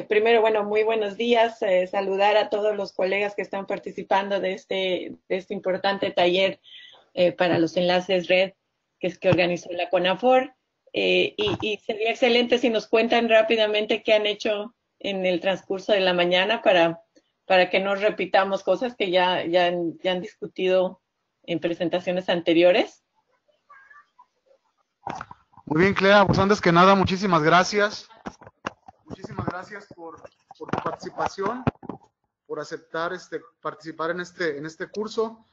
Primero, bueno, muy buenos días. Saludar a todos los colegas que están participando de este importante taller para los enlaces red que organizó la CONAFOR. Y sería excelente si nos cuentan rápidamente qué han hecho en el transcurso de la mañana para que no repitamos cosas que ya han discutido en presentaciones anteriores. Muy bien, Clea, pues antes que nada, muchísimas gracias. Muchísimas gracias por tu participación, por aceptar participar en este curso.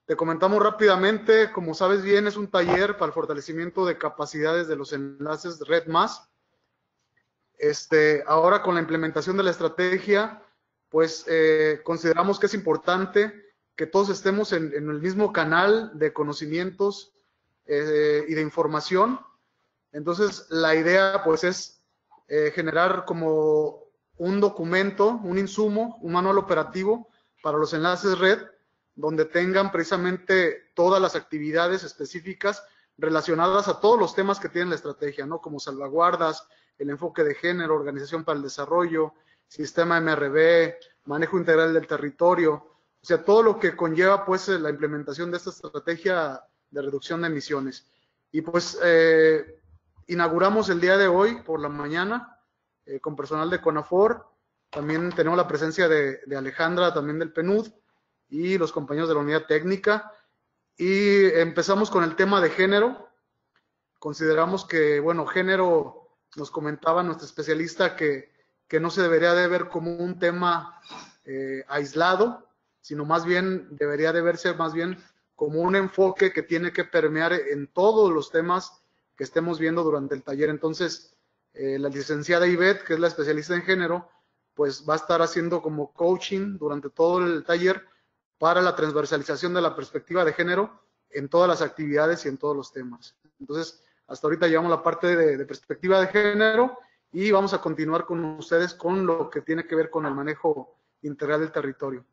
Te comentamos rápidamente, como sabes bien, es un taller para el fortalecimiento de capacidades de los enlaces Red+. Ahora con la implementación de la estrategia, pues consideramos que es importante que todos estemos en el mismo canal de conocimientos y de información. Entonces, la idea pues es generar como un documento, un insumo, un manual operativo para los enlaces red, donde tengan precisamente todas las actividades específicas relacionadas a todos los temas que tiene la estrategia, ¿no? Como salvaguardas, el enfoque de género, organización para el desarrollo, sistema MRV, manejo integral del territorio, o sea, todo lo que conlleva pues la implementación de esta estrategia de reducción de emisiones. Y pues inauguramos el día de hoy por la mañana con personal de CONAFOR. También tenemos la presencia de Alejandra, también del PNUD, y los compañeros de la unidad técnica. Y empezamos con el tema de género. Consideramos que, bueno, género, nos comentaba nuestra especialista que no se debería de ver como un tema aislado, sino más bien debería de verse más bien como un enfoque que tiene que permear en todos los temas que estemos viendo durante el taller. Entonces, la licenciada Ivette, que es la especialista en género, pues va a estar haciendo como coaching durante todo el taller para la transversalización de la perspectiva de género en todas las actividades y en todos los temas. Entonces, hasta ahorita llevamos la parte de perspectiva de género y vamos a continuar con ustedes con lo que tiene que ver con el manejo integral del territorio.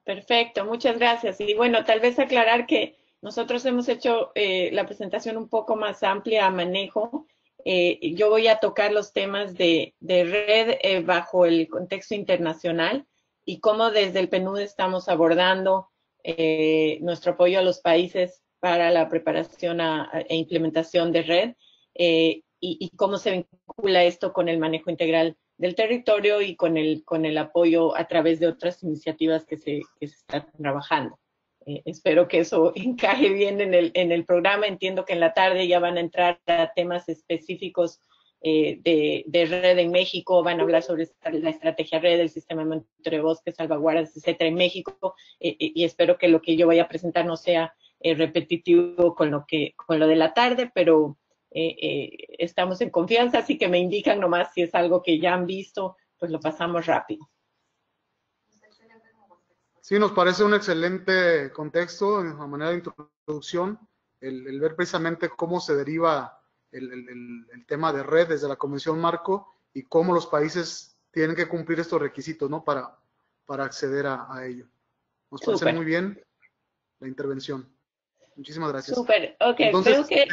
Perfecto, muchas gracias. Y bueno, tal vez aclarar que nosotros hemos hecho la presentación un poco más amplia a manejo. Yo voy a tocar los temas de red bajo el contexto internacional y cómo desde el PNUD estamos abordando nuestro apoyo a los países para la preparación e implementación de red y cómo se vincula esto con el manejo integral del territorio y con el apoyo a través de otras iniciativas que se están trabajando. Espero que eso encaje bien en el programa. Entiendo que en la tarde ya van a entrar a temas específicos de red en México, van a hablar sobre la estrategia red, el sistema de monitoreo de bosques, salvaguardas, etcétera, en México, y espero que lo que yo vaya a presentar no sea repetitivo con lo de la tarde, pero estamos en confianza, así que me indican nomás si es algo que ya han visto, pues lo pasamos rápido. Sí, nos parece un excelente contexto, a manera de introducción, el ver precisamente cómo se deriva el tema de red desde la Convención Marco y cómo los países tienen que cumplir estos requisitos, ¿no? Para acceder a ello. Nos parece Súper. muy bien la intervención. Muchísimas gracias. Súper, ok. Entonces, Veo que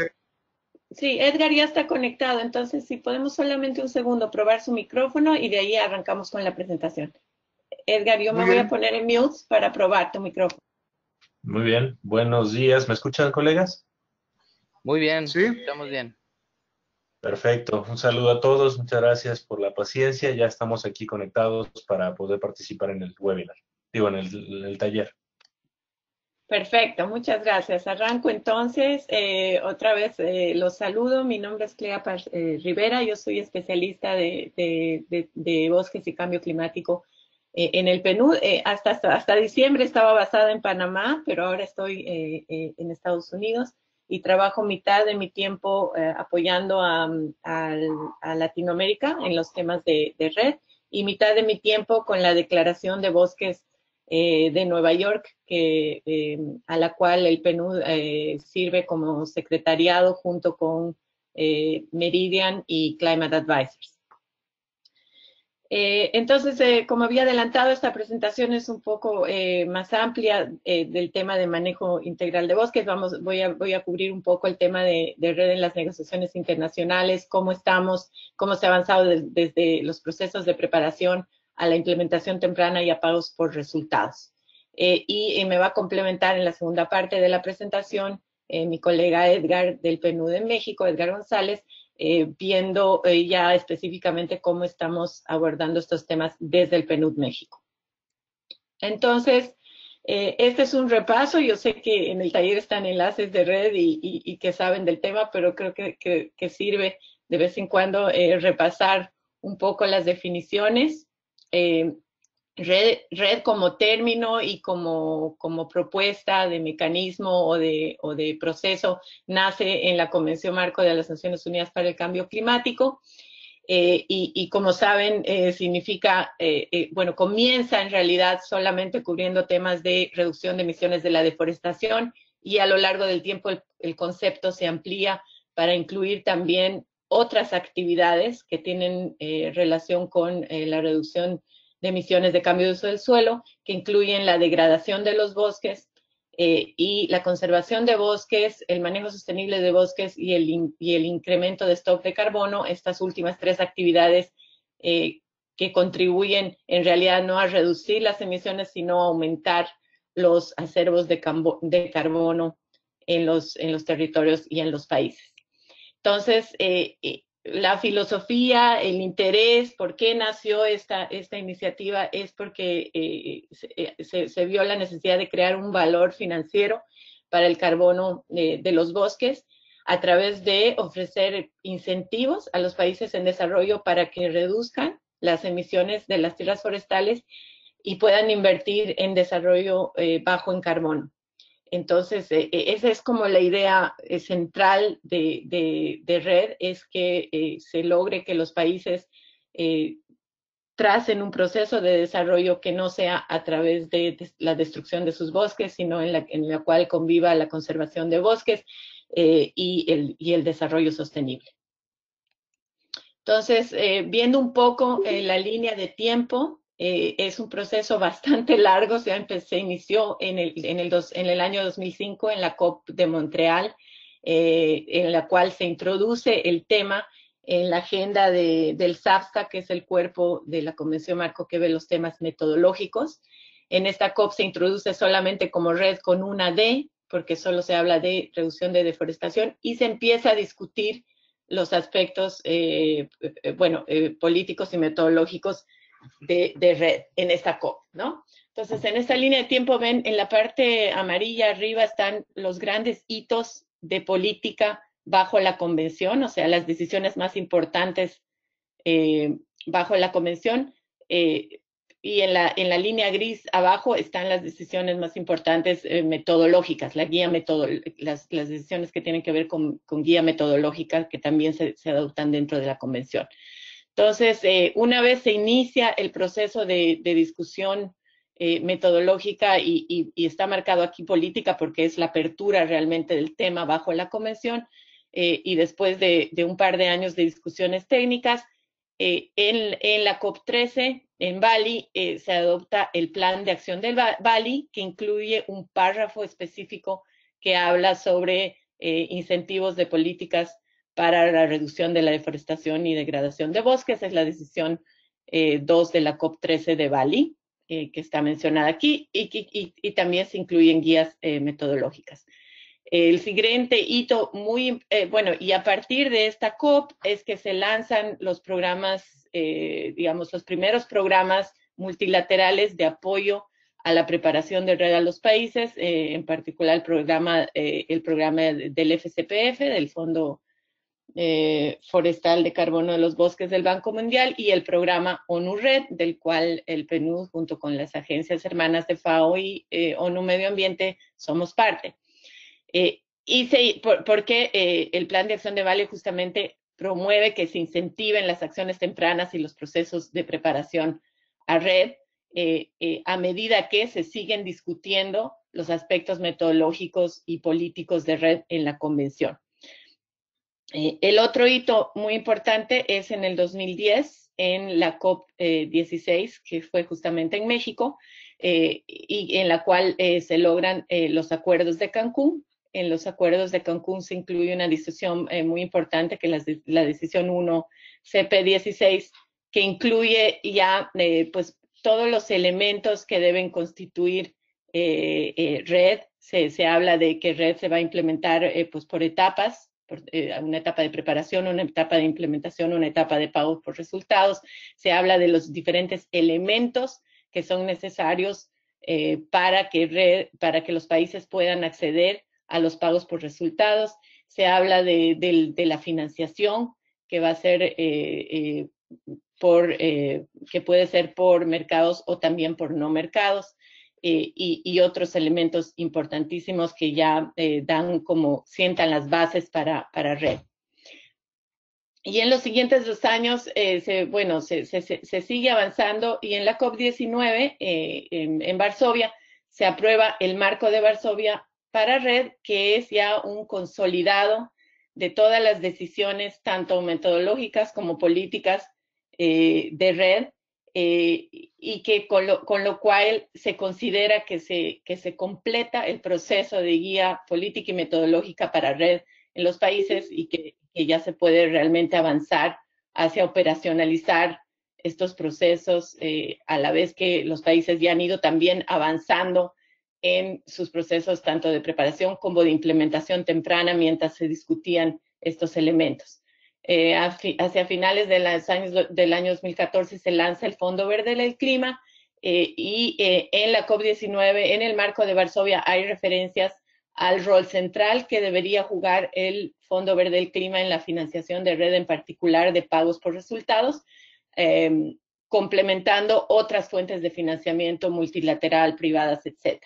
sí, Edgar ya está conectado, entonces si podemos solamente un segundo probar su micrófono y de ahí arrancamos con la presentación. Edgar, yo me voy a poner en mute para probar tu micrófono. Muy bien, buenos días. ¿Me escuchan, colegas? Muy bien, sí, estamos bien. Perfecto, un saludo a todos, muchas gracias por la paciencia. Ya estamos aquí conectados para poder participar en el webinar, digo, en el taller. Perfecto, muchas gracias. Arranco entonces. Otra vez los saludo. Mi nombre es Clea Rivera. Yo soy especialista de bosques y cambio climático en el PNUD. Hasta diciembre estaba basada en Panamá, pero ahora estoy en Estados Unidos y trabajo mitad de mi tiempo apoyando a Latinoamérica en los temas de red y mitad de mi tiempo con la declaración de bosques de Nueva York, a la cual el PNUD sirve como secretariado junto con Meridian y Climate Advisors. Entonces, como había adelantado, esta presentación es un poco más amplia del tema de manejo integral de bosques. Voy a cubrir un poco el tema de red en las negociaciones internacionales, cómo estamos, cómo se ha avanzado desde los procesos de preparación a la implementación temprana y a pagos por resultados. Y me va a complementar en la segunda parte de la presentación mi colega Edgar del PNUD de México, Edgar González, viendo ya específicamente cómo estamos abordando estos temas desde el PNUD México. Entonces, este es un repaso. Yo sé que en el taller están enlaces de red y que saben del tema, pero creo que sirve de vez en cuando repasar un poco las definiciones. Red como término y como propuesta de mecanismo o de proceso nace en la Convención Marco de las Naciones Unidas para el Cambio Climático. Y como saben, significa, bueno, comienza en realidad solamente cubriendo temas de reducción de emisiones de la deforestación, y a lo largo del tiempo el concepto se amplía para incluir también otras actividades que tienen relación con la reducción de emisiones de cambio de uso del suelo, que incluyen la degradación de los bosques y la conservación de bosques, el manejo sostenible de bosques y el incremento de stock de carbono. Estas últimas tres actividades que contribuyen en realidad no a reducir las emisiones, sino a aumentar los acervos de carbono en los territorios y en los países. Entonces, la filosofía, el interés, por qué nació esta iniciativa, es porque se vio la necesidad de crear un valor financiero para el carbono de los bosques a través de ofrecer incentivos a los países en desarrollo para que reduzcan las emisiones de las tierras forestales y puedan invertir en desarrollo bajo en carbono. Entonces, esa es como la idea central de red, es que se logre que los países tracen un proceso de desarrollo que no sea a través de la destrucción de sus bosques, sino en la cual conviva la conservación de bosques y el desarrollo sostenible. Entonces, viendo un poco la línea de tiempo, es un proceso bastante largo. Se inició en el año 2005 en la COP de Montreal, en la cual se introduce el tema en la agenda del SAFSA, que es el cuerpo de la Convención Marco que ve los temas metodológicos. En esta COP se introduce solamente como red con una D, porque solo se habla de reducción de deforestación, y se empieza a discutir los aspectos políticos y metodológicos de red en esta COP, ¿no? Entonces, en esta línea de tiempo ven, en la parte amarilla arriba están los grandes hitos de política bajo la convención, o sea, las decisiones más importantes bajo la convención, y en la línea gris abajo están las decisiones más importantes metodológicas, la guía las decisiones que tienen que ver con guía metodológica, que también se adoptan dentro de la convención. Entonces, una vez se inicia el proceso de discusión metodológica y está marcado aquí política porque es la apertura realmente del tema bajo la convención, y después de un par de años de discusiones técnicas, en la COP13 en Bali se adopta el Plan de Acción del Bali, que incluye un párrafo específico que habla sobre incentivos de políticas para la reducción de la deforestación y degradación de bosques. Es la decisión 2 de la COP13 de Bali, que está mencionada aquí, y también se incluyen guías metodológicas. El siguiente hito bueno, y a partir de esta COP es que se lanzan los programas, digamos, los primeros programas multilaterales de apoyo a la preparación de red a los países, en particular el programa del FCPF, del Fondo Forestal de Carbono de los Bosques del Banco Mundial, y el programa ONU Red, del cual el PNUD, junto con las agencias hermanas de FAO y ONU Medio Ambiente, somos parte. Porque el Plan de Acción de Bali justamente promueve que se incentiven las acciones tempranas y los procesos de preparación a red, a medida que se siguen discutiendo los aspectos metodológicos y políticos de red en la convención. El otro hito muy importante es en el 2010, en la COP16, que fue justamente en México, y en la cual se logran los acuerdos de Cancún. En los acuerdos de Cancún se incluye una decisión muy importante, que es la decisión 1 CP16, que incluye ya pues todos los elementos que deben constituir REDD. Se habla de que REDD se va a implementar pues por etapas, una etapa de preparación, una etapa de implementación, una etapa de pagos por resultados. Se habla de los diferentes elementos que son necesarios para que los países puedan acceder a los pagos por resultados. Se habla de la financiación, que va a ser que puede ser por mercados o también por no mercados. Y otros elementos importantísimos que ya sientan las bases para REDD. Y en los siguientes 2 años, se sigue avanzando, y en la COP19 en Varsovia se aprueba el marco de Varsovia para REDD, que es ya un consolidado de todas las decisiones, tanto metodológicas como políticas de REDD, y que con lo cual se considera que se completa el proceso de guía política y metodológica para REDD en los países, y que ya se puede realmente avanzar hacia operacionalizar estos procesos, a la vez que los países ya han ido también avanzando en sus procesos tanto de preparación como de implementación temprana mientras se discutían estos elementos. Hacia finales del año 2014 se lanza el Fondo Verde del Clima, y en la COP19, en el marco de Varsovia, hay referencias al rol central que debería jugar el Fondo Verde del Clima en la financiación de REDD, en particular de pagos por resultados, complementando otras fuentes de financiamiento multilateral, privadas, etc.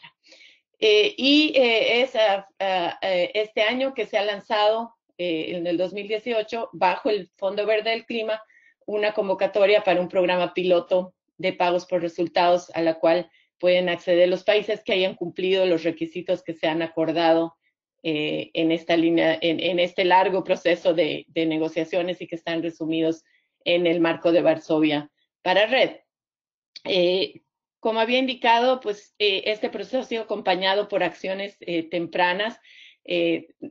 Es este año que se ha lanzado, en el 2018, bajo el Fondo Verde del Clima, una convocatoria para un programa piloto de pagos por resultados, a la cual pueden acceder los países que hayan cumplido los requisitos que se han acordado en esta línea, en este largo proceso de negociaciones, y que están resumidos en el marco de Varsovia para REDD. Como había indicado, pues este proceso ha sido acompañado por acciones tempranas.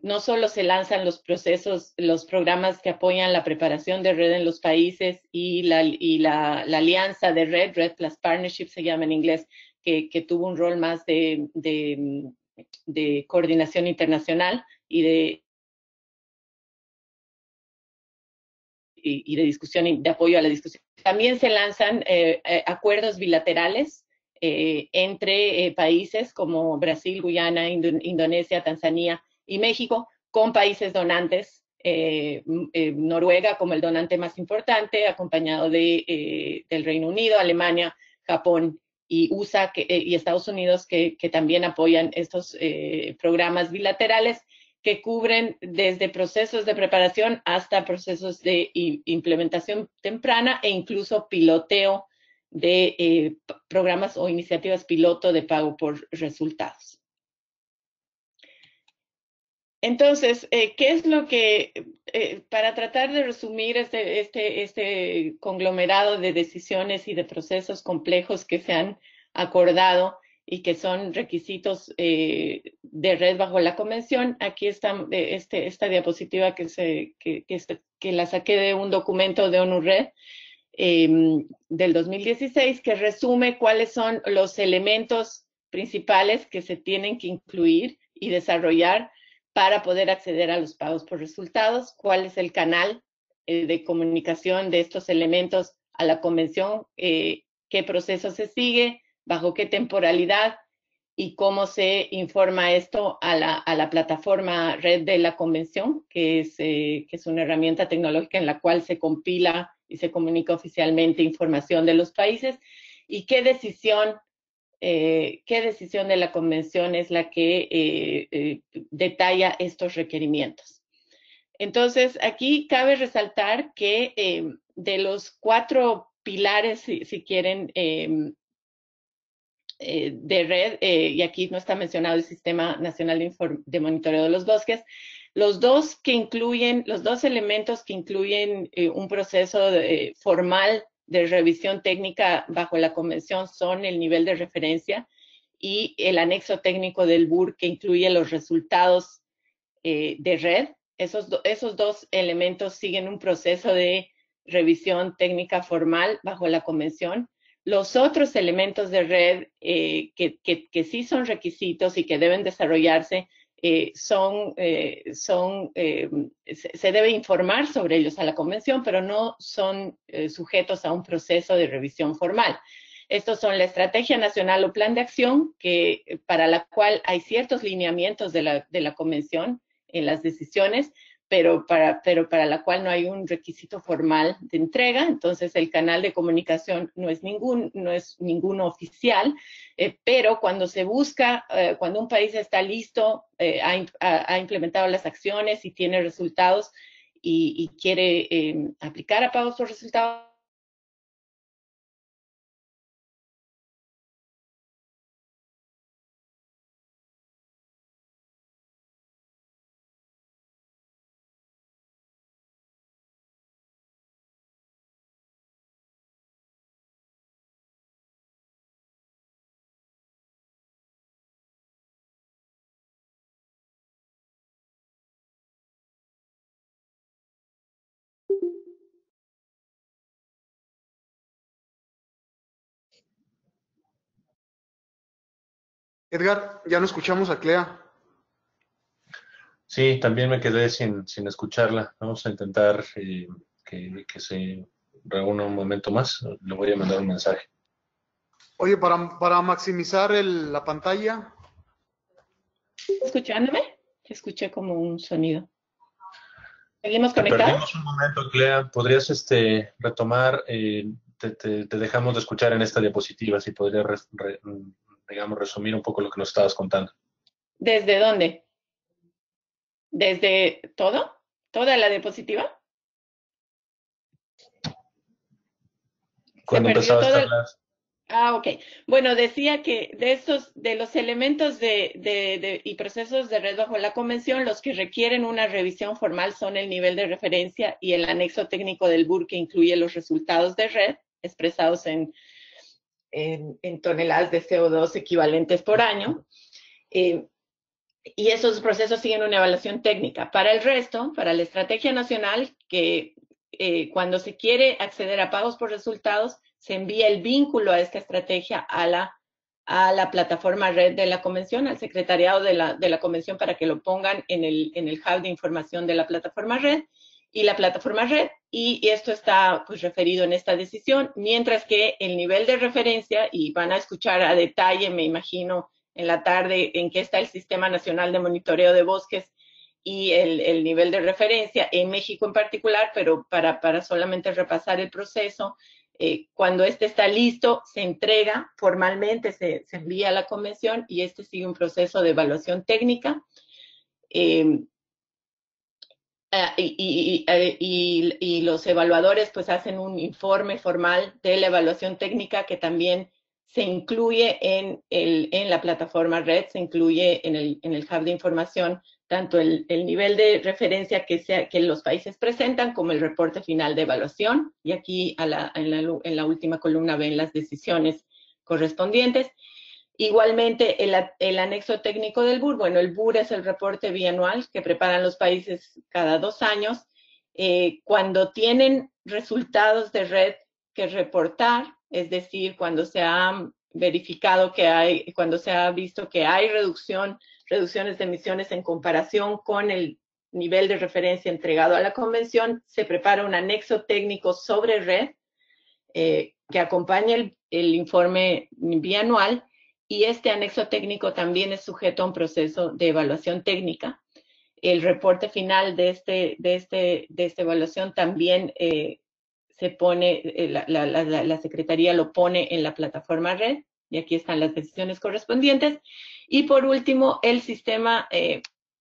No solo se lanzan los programas que apoyan la preparación de REDD en los países, y la alianza de REDD Plus Partnership se llama en inglés, que tuvo un rol más de coordinación internacional y de discusión y de apoyo a la discusión. También se lanzan acuerdos bilaterales entre países como Brasil, Guyana, Indonesia, Tanzania y México, con países donantes, Noruega como el donante más importante, acompañado del Reino Unido, Alemania, Japón y USA y Estados Unidos, que también apoyan estos programas bilaterales, que cubren desde procesos de preparación hasta procesos de implementación temprana, e incluso piloteo de programas o iniciativas piloto de pago por resultados. Entonces, ¿qué es lo que, para tratar de resumir este conglomerado de decisiones y de procesos complejos que se han acordado y que son requisitos de REDD bajo la convención? Aquí está esta diapositiva que la saqué de un documento de ONU-REDD del 2016, que resume cuáles son los elementos principales que se tienen que incluir y desarrollar para poder acceder a los pagos por resultados, cuál es el canal de comunicación de estos elementos a la convención, qué proceso se sigue, bajo qué temporalidad, y cómo se informa esto a la plataforma REDD de la convención, que es una herramienta tecnológica en la cual se compila y se comunica oficialmente información de los países, y qué decisión de la convención es la que detalla estos requerimientos. Entonces, aquí cabe resaltar que de los 4 pilares, si quieren, de red, y aquí no está mencionado el Sistema Nacional de Monitoreo de los Bosques. Los dos elementos que incluyen un proceso formal de revisión técnica bajo la convención son el nivel de referencia y el anexo técnico del BUR, que incluye los resultados de red. Esos dos elementos siguen un proceso de revisión técnica formal bajo la convención. Los otros elementos de red que sí son requisitos y que deben desarrollarse se debe informar sobre ellos a la convención, pero no son sujetos a un proceso de revisión formal. Estos son la Estrategia Nacional o Plan de Acción, para la cual hay ciertos lineamientos de la convención en las decisiones, pero para la cual no hay un requisito formal de entrega. Entonces el canal de comunicación no es ninguno oficial, pero cuando se busca, cuando un país está listo, ha implementado las acciones y tiene resultados y quiere aplicar a pagos por resultados, Edgar, ya no escuchamos a Clea. Sí, también me quedé sin escucharla. Vamos a intentar que se reúna un momento más. Le voy a mandar un mensaje. Oye, para maximizar la pantalla. ¿escuchándome? Escuché como un sonido. ¿Seguimos Te conectados? perdimos un momento, Clea. ¿Podrías retomar? Te dejamos de escuchar en esta diapositiva. Si podrías, digamos, resumir un poco lo que nos estabas contando. ¿Desde dónde? ¿Desde todo? ¿Toda la diapositiva? Cuando ¿Se perdió empezaste a todo? hablar. Ok. Bueno, decía que de los elementos y procesos de red bajo la convención, los que requieren una revisión formal son el nivel de referencia y el anexo técnico del BUR, que incluye los resultados de red expresados en toneladas de CO2 equivalentes por año. Y esos procesos siguen una evaluación técnica. Para el resto, para la estrategia nacional, que cuando se quiere acceder a pagos por resultados, se envía el vínculo a esta estrategia a la plataforma red de la convención, al secretariado de la convención, para que lo pongan en el hub de información de la plataforma red y la plataforma red, y esto está pues referido en esta decisión, mientras que el nivel de referencia, y van a escuchar a detalle, me imagino, en la tarde, en qué está el Sistema Nacional de Monitoreo de Bosques y el nivel de referencia en México en particular, pero para solamente repasar el proceso, cuando este está listo, se entrega formalmente, se envía a la convención y este sigue un proceso de evaluación técnica. Y los evaluadores pues hacen un informe formal de la evaluación técnica que también se incluye en la plataforma red, se incluye en el hub de información, tanto el nivel de referencia que los países presentan como el reporte final de evaluación. Y aquí en la última columna ven las decisiones correspondientes. Igualmente, el anexo técnico del BUR, bueno, el BUR es el reporte bianual que preparan los países cada 2 años. Cuando tienen resultados de red que reportar, es decir, cuando se ha verificado cuando se ha visto que hay reducciones de emisiones en comparación con el nivel de referencia entregado a la convención, se prepara un anexo técnico sobre red que acompaña el informe bianual. Y este anexo técnico también es sujeto a un proceso de evaluación técnica. El reporte final de esta evaluación también se pone, la Secretaría lo pone en la plataforma red, y aquí están las decisiones correspondientes. Y por último, el Sistema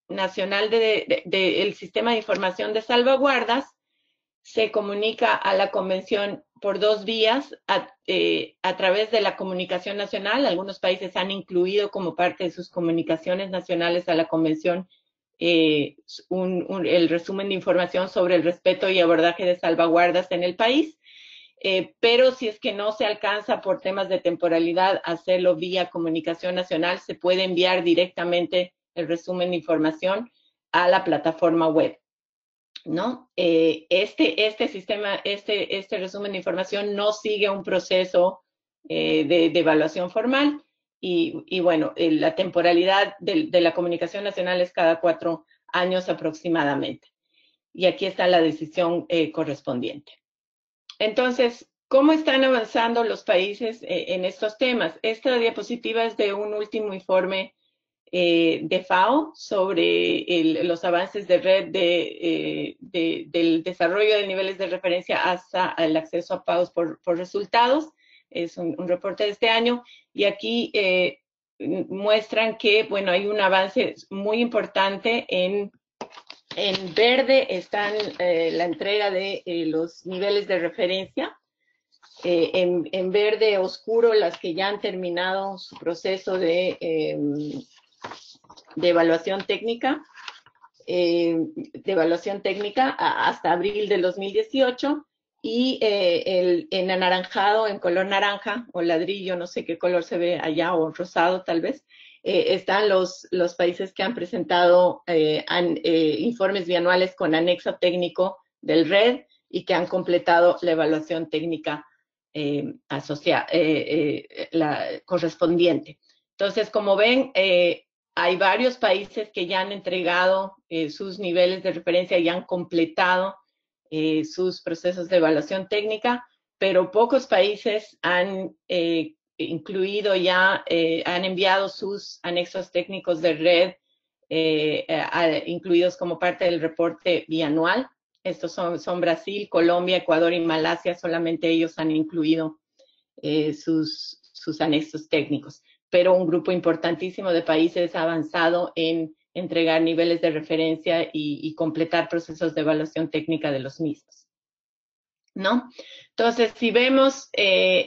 Nacional el Sistema de Información de Salvaguardas se comunica a la convención por 2 vías, a través de la comunicación nacional. Algunos países han incluido como parte de sus comunicaciones nacionales a la convención el resumen de información sobre el respeto y abordaje de salvaguardas en el país. Pero si es que no se alcanza por temas de temporalidad hacerlo vía comunicación nacional, se puede enviar directamente el resumen de información a la plataforma web, ¿no? Este sistema, este resumen de información no sigue un proceso de evaluación formal y bueno, la temporalidad de la comunicación nacional es cada 4 años aproximadamente. Y aquí está la decisión correspondiente. Entonces, ¿cómo están avanzando los países en estos temas? Esta diapositiva es de un último informe de FAO sobre los avances de red del desarrollo de niveles de referencia hasta el acceso a pagos por resultados. Es un reporte de este año y aquí muestran que, bueno, hay un avance muy importante en verde están la entrega de los niveles de referencia. En verde oscuro, las que ya han terminado su proceso de evaluación técnica, hasta abril del 2018. Y en anaranjado, en color naranja o ladrillo, no sé qué color se ve allá, o rosado tal vez, están los países que han presentado informes bianuales con anexo técnico del RED y que han completado la evaluación técnica la correspondiente. Entonces, como ven, hay varios países que ya han entregado sus niveles de referencia y han completado sus procesos de evaluación técnica, pero pocos países han incluido ya, han enviado sus anexos técnicos de red, incluidos como parte del reporte bianual. Estos son Brasil, Colombia, Ecuador y Malasia. Solamente ellos han incluido sus anexos técnicos. Pero un grupo importantísimo de países ha avanzado en entregar niveles de referencia y completar procesos de evaluación técnica de los mismos, ¿no? Entonces, si vemos,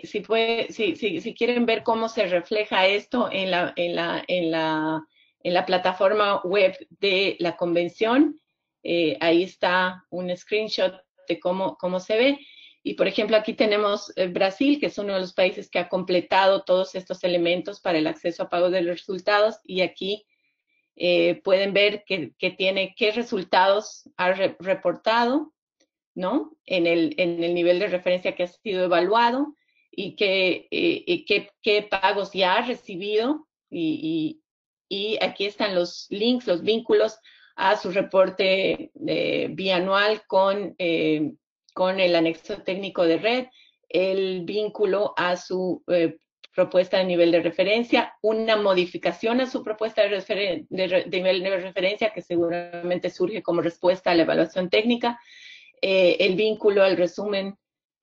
si quieren ver cómo se refleja esto en la plataforma web de la convención, ahí está un screenshot de cómo se ve. Y, por ejemplo, aquí tenemos Brasil, que es uno de los países que ha completado todos estos elementos para el acceso a pago de los resultados, y aquí pueden ver qué resultados ha reportado, ¿no? En el nivel de referencia que ha sido evaluado y qué pagos ya ha recibido. Y aquí están los links, los vínculos a su reporte bianual con el anexo técnico de red, el vínculo a su propuesta de nivel de referencia, una modificación a su propuesta de nivel de referencia que seguramente surge como respuesta a la evaluación técnica, el vínculo al resumen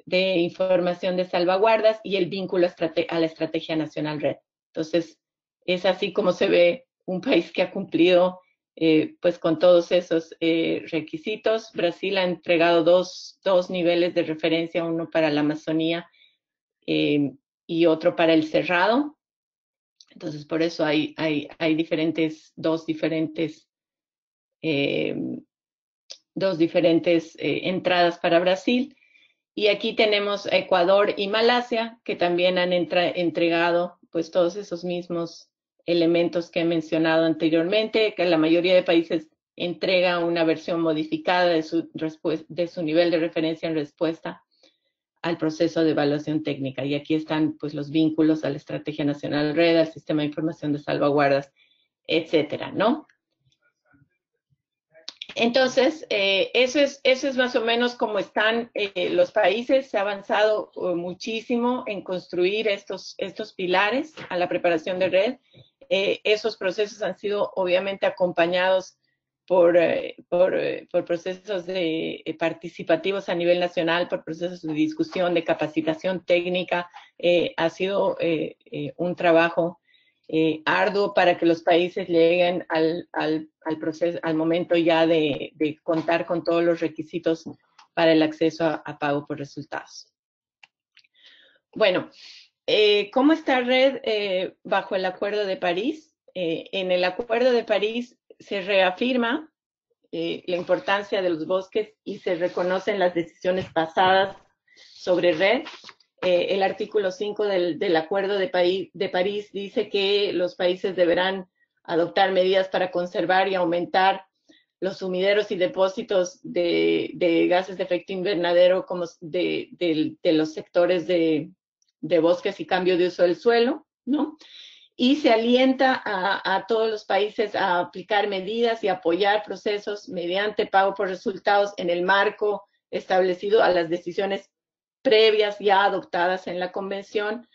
de información de salvaguardas y el vínculo a la Estrategia Nacional Red. Entonces, es así como se ve un país que ha cumplido pues con todos esos requisitos. Brasil ha entregado dos niveles de referencia, uno para la Amazonía y otro para el Cerrado. Entonces, por eso hay dos diferentes entradas para Brasil. Y aquí tenemos a Ecuador y Malasia, que también han entregado pues todos esos mismos elementos que he mencionado anteriormente, que la mayoría de países entrega una versión modificada de su nivel de referencia en respuesta al proceso de evaluación técnica. Y aquí están pues los vínculos a la Estrategia Nacional Red, al Sistema de Información de Salvaguardas, etcétera, ¿no? Entonces, eso es más o menos cómo están los países. Se ha avanzado muchísimo en construir estos pilares a la preparación de red. Esos procesos han sido obviamente acompañados por procesos participativos a nivel nacional, por procesos de discusión, de capacitación técnica. Ha sido un trabajo arduo para que los países lleguen al proceso, al momento ya de contar con todos los requisitos para el acceso a pago por resultados. Bueno, ¿cómo está Red bajo el Acuerdo de París? En el Acuerdo de París se reafirma la importancia de los bosques y se reconocen las decisiones pasadas sobre Red. El artículo 5 del Acuerdo de París dice que los países deberán adoptar medidas para conservar y aumentar los sumideros y depósitos de gases de efecto invernadero como de los sectores de bosques y cambio de uso del suelo, ¿no? Y se alienta a todos los países a aplicar medidas y apoyar procesos mediante pago por resultados en el marco establecido a las decisiones previas ya adoptadas en la Convención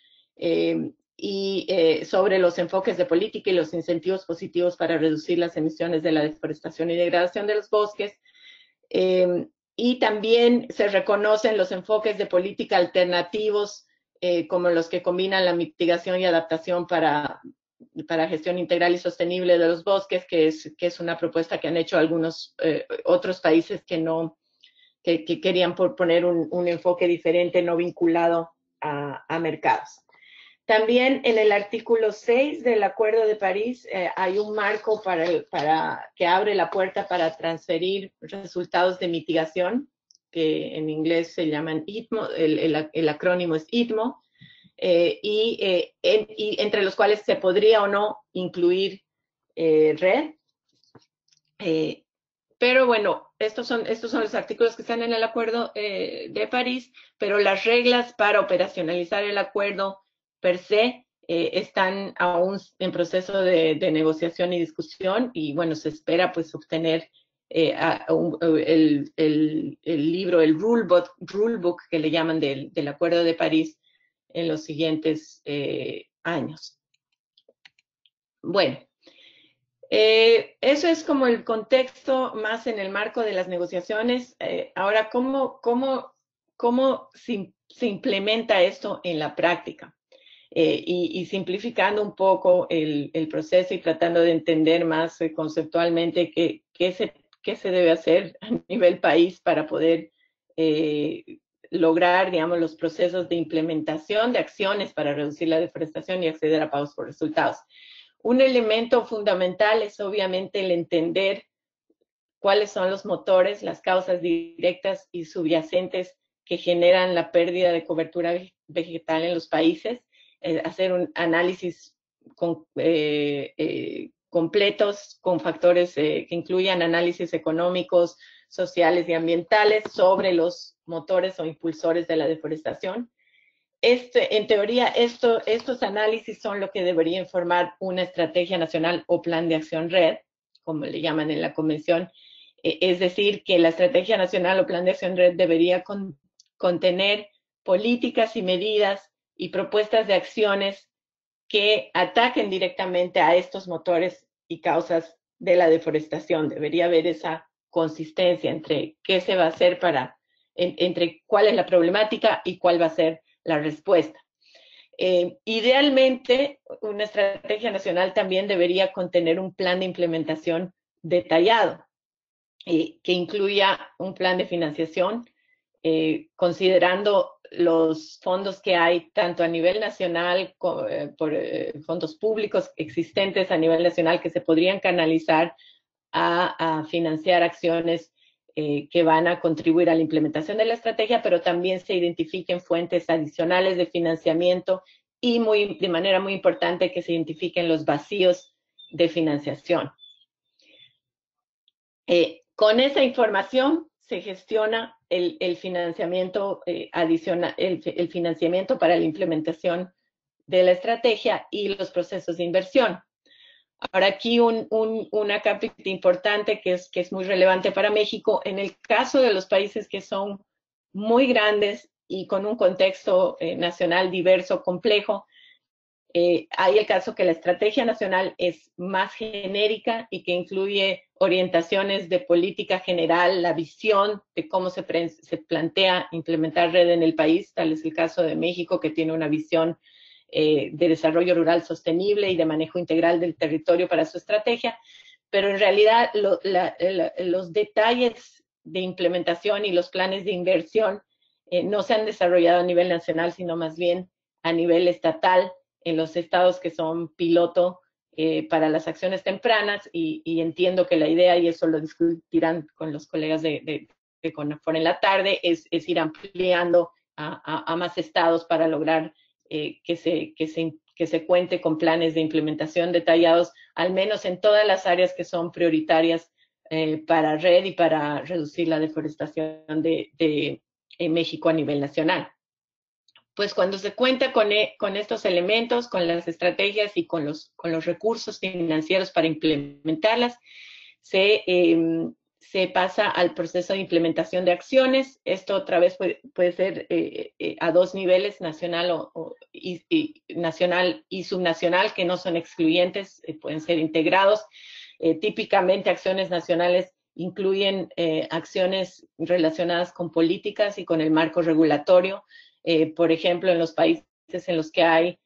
sobre los enfoques de política y los incentivos positivos para reducir las emisiones de la deforestación y degradación de los bosques. Y también se reconocen los enfoques de política alternativos como los que combinan la mitigación y adaptación para gestión integral y sostenible de los bosques, que es una propuesta que han hecho algunos otros países que querían poner un enfoque diferente, no vinculado a mercados. También en el artículo 6 del Acuerdo de París hay un marco que abre la puerta para transferir resultados de mitigación, que en inglés se llaman ITMO, el acrónimo es ITMO, y entre los cuales se podría o no incluir Red. Pero bueno, estos son los artículos que están en el Acuerdo de París, pero las reglas para operacionalizar el acuerdo per se están aún en proceso de negociación y discusión, y bueno, se espera pues obtener el libro, el rulebook que le llaman del Acuerdo de París en los siguientes años. Bueno, eso es como el contexto más en el marco de las negociaciones. Ahora, ¿cómo se implementa esto en la práctica? Y simplificando un poco el proceso y tratando de entender más conceptualmente qué se debe hacer a nivel país para poder lograr, digamos, los procesos de implementación de acciones para reducir la deforestación y acceder a pagos por resultados. Un elemento fundamental es obviamente el entender cuáles son los motores, las causas directas y subyacentes que generan la pérdida de cobertura vegetal en los países, hacer un análisis completos con factores que incluyan análisis económicos, sociales y ambientales sobre los motores o impulsores de la deforestación. En teoría, estos análisis son lo que debería informar una estrategia nacional o plan de acción red, como le llaman en la convención. Es decir, que la estrategia nacional o plan de acción red debería contener políticas y medidas y propuestas de acciones que ataquen directamente a estos motores y causas de la deforestación. Debería haber esa consistencia entre qué se va a hacer entre cuál es la problemática y cuál va a ser la respuesta. Idealmente, una estrategia nacional también debería contener un plan de implementación detallado, que incluya un plan de financiación, considerando los fondos que hay tanto a nivel nacional, por fondos públicos existentes a nivel nacional que se podrían canalizar a financiar acciones que van a contribuir a la implementación de la estrategia, pero también se identifiquen fuentes adicionales de financiamiento y de manera muy importante que se identifiquen los vacíos de financiación. Con esa información se gestiona el financiamiento adicional, el financiamiento para la implementación de la estrategia y los procesos de inversión. Ahora aquí una capita importante que es muy relevante para México. En el caso de los países que son muy grandes y con un contexto nacional diverso, complejo, hay el caso que la estrategia nacional es más genérica y que incluye orientaciones de política general, la visión de cómo se plantea implementar red en el país. Tal es el caso de México, que tiene una visión de desarrollo rural sostenible y de manejo integral del territorio para su estrategia, pero en realidad los detalles de implementación y los planes de inversión no se han desarrollado a nivel nacional, sino más bien a nivel estatal, en los estados que son piloto para las acciones tempranas, y entiendo que la idea, y eso lo discutirán con los colegas de CONAFOR en la tarde, es ir ampliando a más estados para lograr que se cuente con planes de implementación detallados, al menos en todas las áreas que son prioritarias para red y para reducir la deforestación de México a nivel nacional. Pues cuando se cuenta con estos elementos, con las estrategias y con los recursos financieros para implementarlas, se pasa al proceso de implementación de acciones. Esto otra vez puede ser a dos niveles, nacional nacional y subnacional, que no son excluyentes, pueden ser integrados. Típicamente acciones nacionales incluyen acciones relacionadas con políticas y con el marco regulatorio. Por ejemplo, en los países en los que hay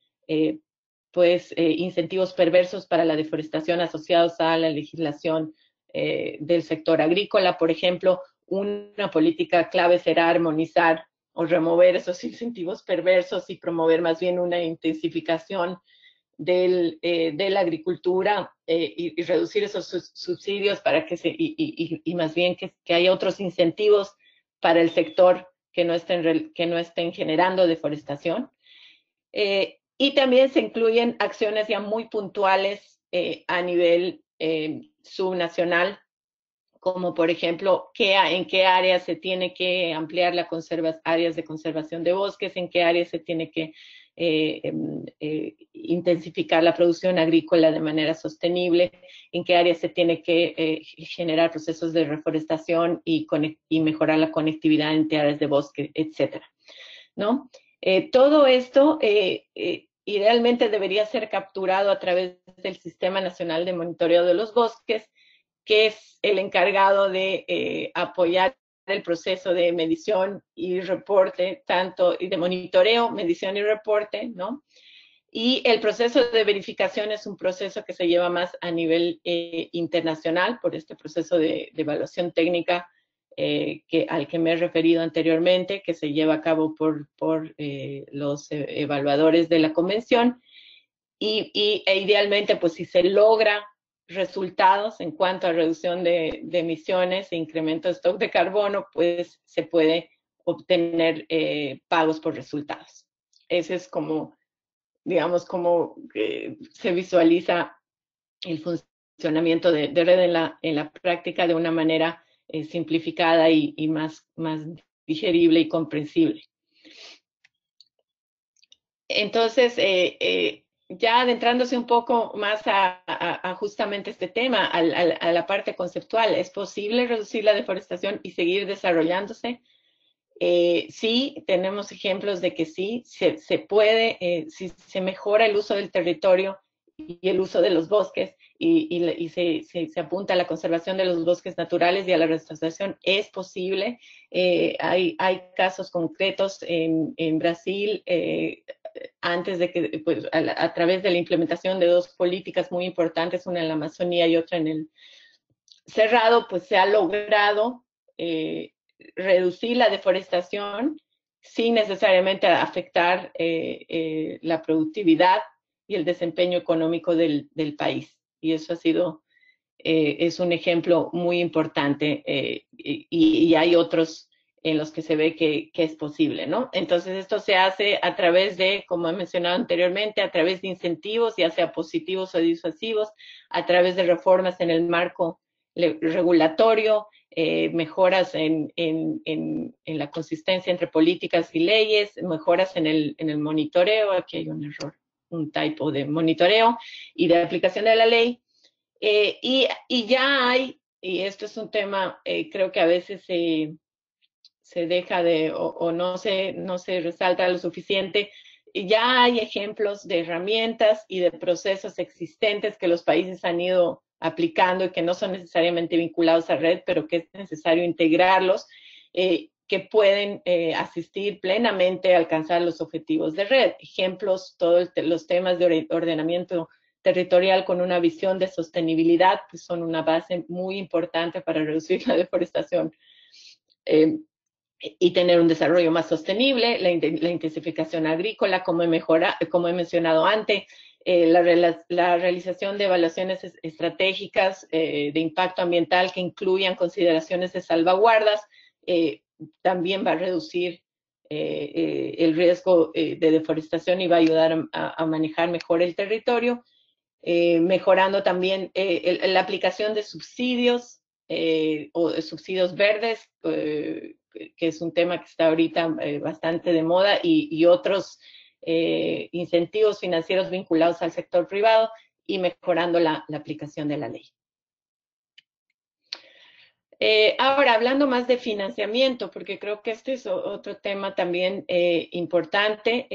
incentivos perversos para la deforestación asociados a la legislación del sector agrícola, por ejemplo, una política clave será armonizar o remover esos incentivos perversos y promover más bien una intensificación de la agricultura y reducir esos subsidios para que y más bien que haya otros incentivos para el sector que no estén generando deforestación. Y también se incluyen acciones ya muy puntuales a nivel subnacional, como por ejemplo, en qué áreas se tiene que ampliar áreas de conservación de bosques, en qué áreas se tiene que intensificar la producción agrícola de manera sostenible, en qué áreas se tiene que generar procesos de reforestación y mejorar la conectividad entre áreas de bosque, etcétera, ¿no? Todo esto idealmente debería ser capturado a través del Sistema Nacional de Monitoreo de los Bosques, que es el encargado de apoyar el proceso de medición y reporte, y de monitoreo, medición y reporte, ¿no? Y el proceso de verificación es un proceso que se lleva más a nivel internacional, por este proceso de evaluación técnica al que me he referido anteriormente, que se lleva a cabo por los evaluadores de la convención, e idealmente, pues si se logra resultados en cuanto a reducción de emisiones e incremento de stock de carbono, pues se puede obtener pagos por resultados. Ese es como, digamos, como se visualiza el funcionamiento de red en la práctica de una manera simplificada y más digerible y comprensible. Entonces, ya adentrándose un poco más a justamente este tema, a la parte conceptual, ¿es posible reducir la deforestación y seguir desarrollándose? Sí, tenemos ejemplos de que sí, se puede, si se mejora el uso del territorio y el uso de los bosques y se apunta a la conservación de los bosques naturales y a la restauración, es posible. Hay casos concretos en Brasil, antes de que, pues, a través de la implementación de dos políticas muy importantes, una en la Amazonía y otra en el Cerrado, pues se ha logrado reducir la deforestación sin necesariamente afectar la productividad y el desempeño económico del país. Y eso ha sido, es un ejemplo muy importante y hay otros en los que se ve que es posible, ¿no? Entonces esto se hace a través de, como he mencionado anteriormente, a través de incentivos, ya sea positivos o disuasivos, a través de reformas en el marco regulatorio, mejoras en la consistencia entre políticas y leyes, mejoras en el monitoreo, aquí hay un error, un typo de monitoreo y de aplicación de la ley, y ya hay, y esto es un tema, creo que a veces se deja o no se resalta lo suficiente, ya hay ejemplos de herramientas y de procesos existentes que los países han ido aplicando y que no son necesariamente vinculados a red, pero que es necesario integrarlos, que pueden asistir plenamente a alcanzar los objetivos de red. Ejemplos, todos los temas de ordenamiento territorial con una visión de sostenibilidad, pues son una base muy importante para reducir la deforestación y tener un desarrollo más sostenible, la intensificación agrícola, como he mencionado antes, la realización de evaluaciones estratégicas de impacto ambiental que incluyan consideraciones de salvaguardas, también va a reducir el riesgo de deforestación y va a ayudar a manejar mejor el territorio, mejorando también la aplicación de subsidios o de subsidios verdes, que es un tema que está ahorita bastante de moda, y otros incentivos financieros vinculados al sector privado, y mejorando la aplicación de la ley. Ahora, hablando más de financiamiento, porque creo que este es otro tema también importante,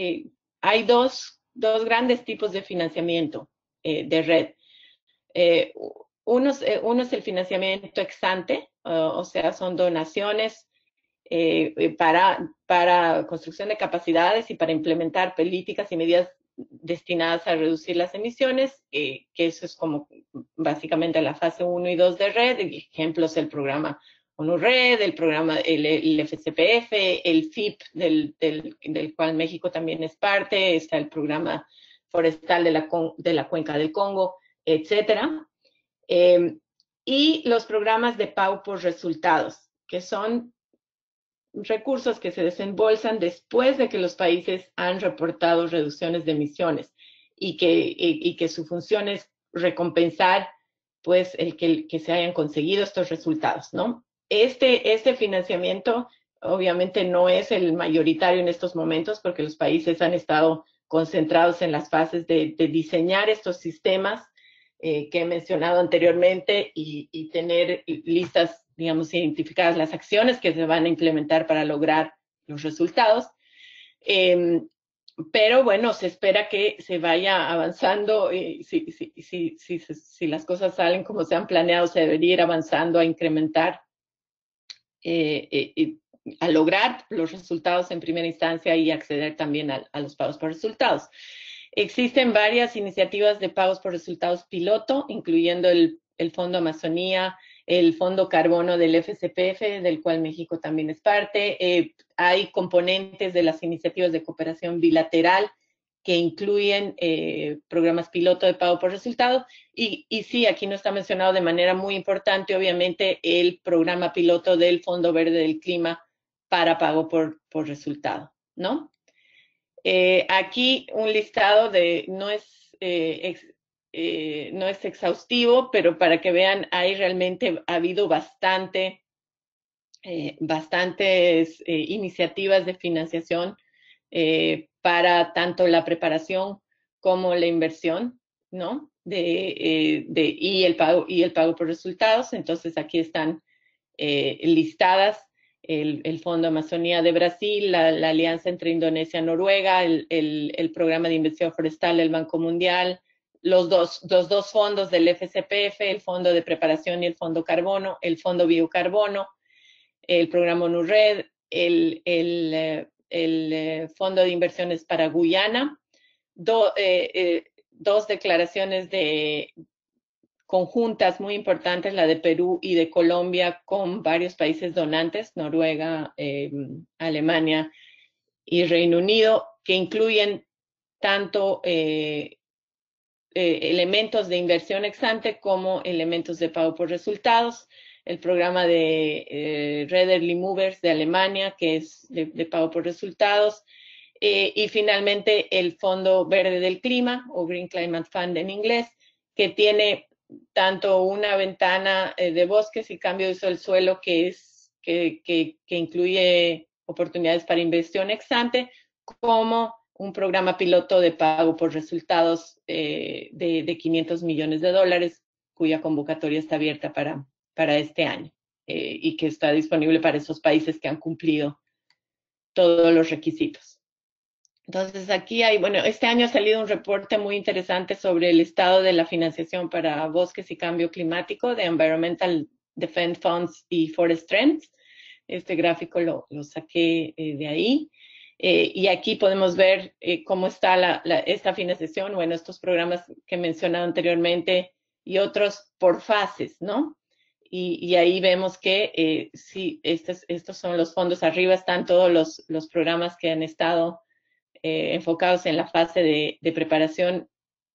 hay dos grandes tipos de financiamiento de red. Uno es el financiamiento ex ante, o sea, son donaciones para construcción de capacidades y para implementar políticas y medidas destinadas a reducir las emisiones, que eso es como básicamente la fase 1 y 2 de red. Ejemplos: el programa ONU-RED, el programa, el FCPF, el FIP, del cual México también es parte, está el programa forestal de la Cuenca del Congo, etcétera. Y los programas de pago por resultados, que son recursos que se desembolsan después de que los países han reportado reducciones de emisiones y que su función es recompensar pues el que se hayan conseguido estos resultados, ¿no? Este financiamiento obviamente no es el mayoritario en estos momentos, porque los países han estado concentrados en las fases de diseñar estos sistemas que he mencionado anteriormente y tener listas, digamos, identificadas las acciones que se van a implementar para lograr los resultados. Pero bueno, se espera que se vaya avanzando. Si las cosas salen como se han planeado, se debería ir avanzando a incrementar, a lograr los resultados en primera instancia y acceder también a los pagos por resultados. Existen varias iniciativas de pagos por resultados piloto, incluyendo el Fondo Amazonía, el Fondo Carbono del FCPF, del cual México también es parte. Hay componentes de las iniciativas de cooperación bilateral que incluyen programas piloto de pago por resultados. Y sí, aquí no está mencionado de manera muy importante, obviamente, el programa piloto del Fondo Verde del Clima para pago por resultado, ¿no? Aquí un listado no es exhaustivo, pero para que vean, ha habido bastantes iniciativas de financiación para tanto la preparación como la inversión, ¿no? Y el pago por resultados. Entonces aquí están listadas el Fondo Amazonía de Brasil, la alianza entre Indonesia y Noruega, el programa de inversión forestal del Banco Mundial, los dos fondos del FCPF, el Fondo de Preparación y el Fondo Carbono, el Fondo Biocarbono, el programa ONU-RED, el Fondo de Inversiones para Guyana, dos declaraciones conjuntas muy importantes, la de Perú y de Colombia, con varios países donantes, Noruega, Alemania y Reino Unido, que incluyen tanto elementos de inversión ex ante como elementos de pago por resultados. El programa de Readerly Movers de Alemania, que es de pago por resultados. Y finalmente el Fondo Verde del Clima, o Green Climate Fund en inglés, que tiene tanto una ventana de bosques y cambio de uso del suelo que incluye oportunidades para inversión ex ante, como un programa piloto de pago por resultados de $500 millones, cuya convocatoria está abierta para este año y que está disponible para esos países que han cumplido todos los requisitos. Entonces aquí este año ha salido un reporte muy interesante sobre el estado de la financiación para bosques y cambio climático de Environmental Defense Funds y Forest Trends. Este gráfico lo saqué de ahí. Y aquí podemos ver cómo está esta financiación, estos programas que he mencionado anteriormente y otros por fases, ¿no? y ahí vemos que sí, estos son los fondos. Arriba están todos los programas que han estado enfocados en la fase de preparación,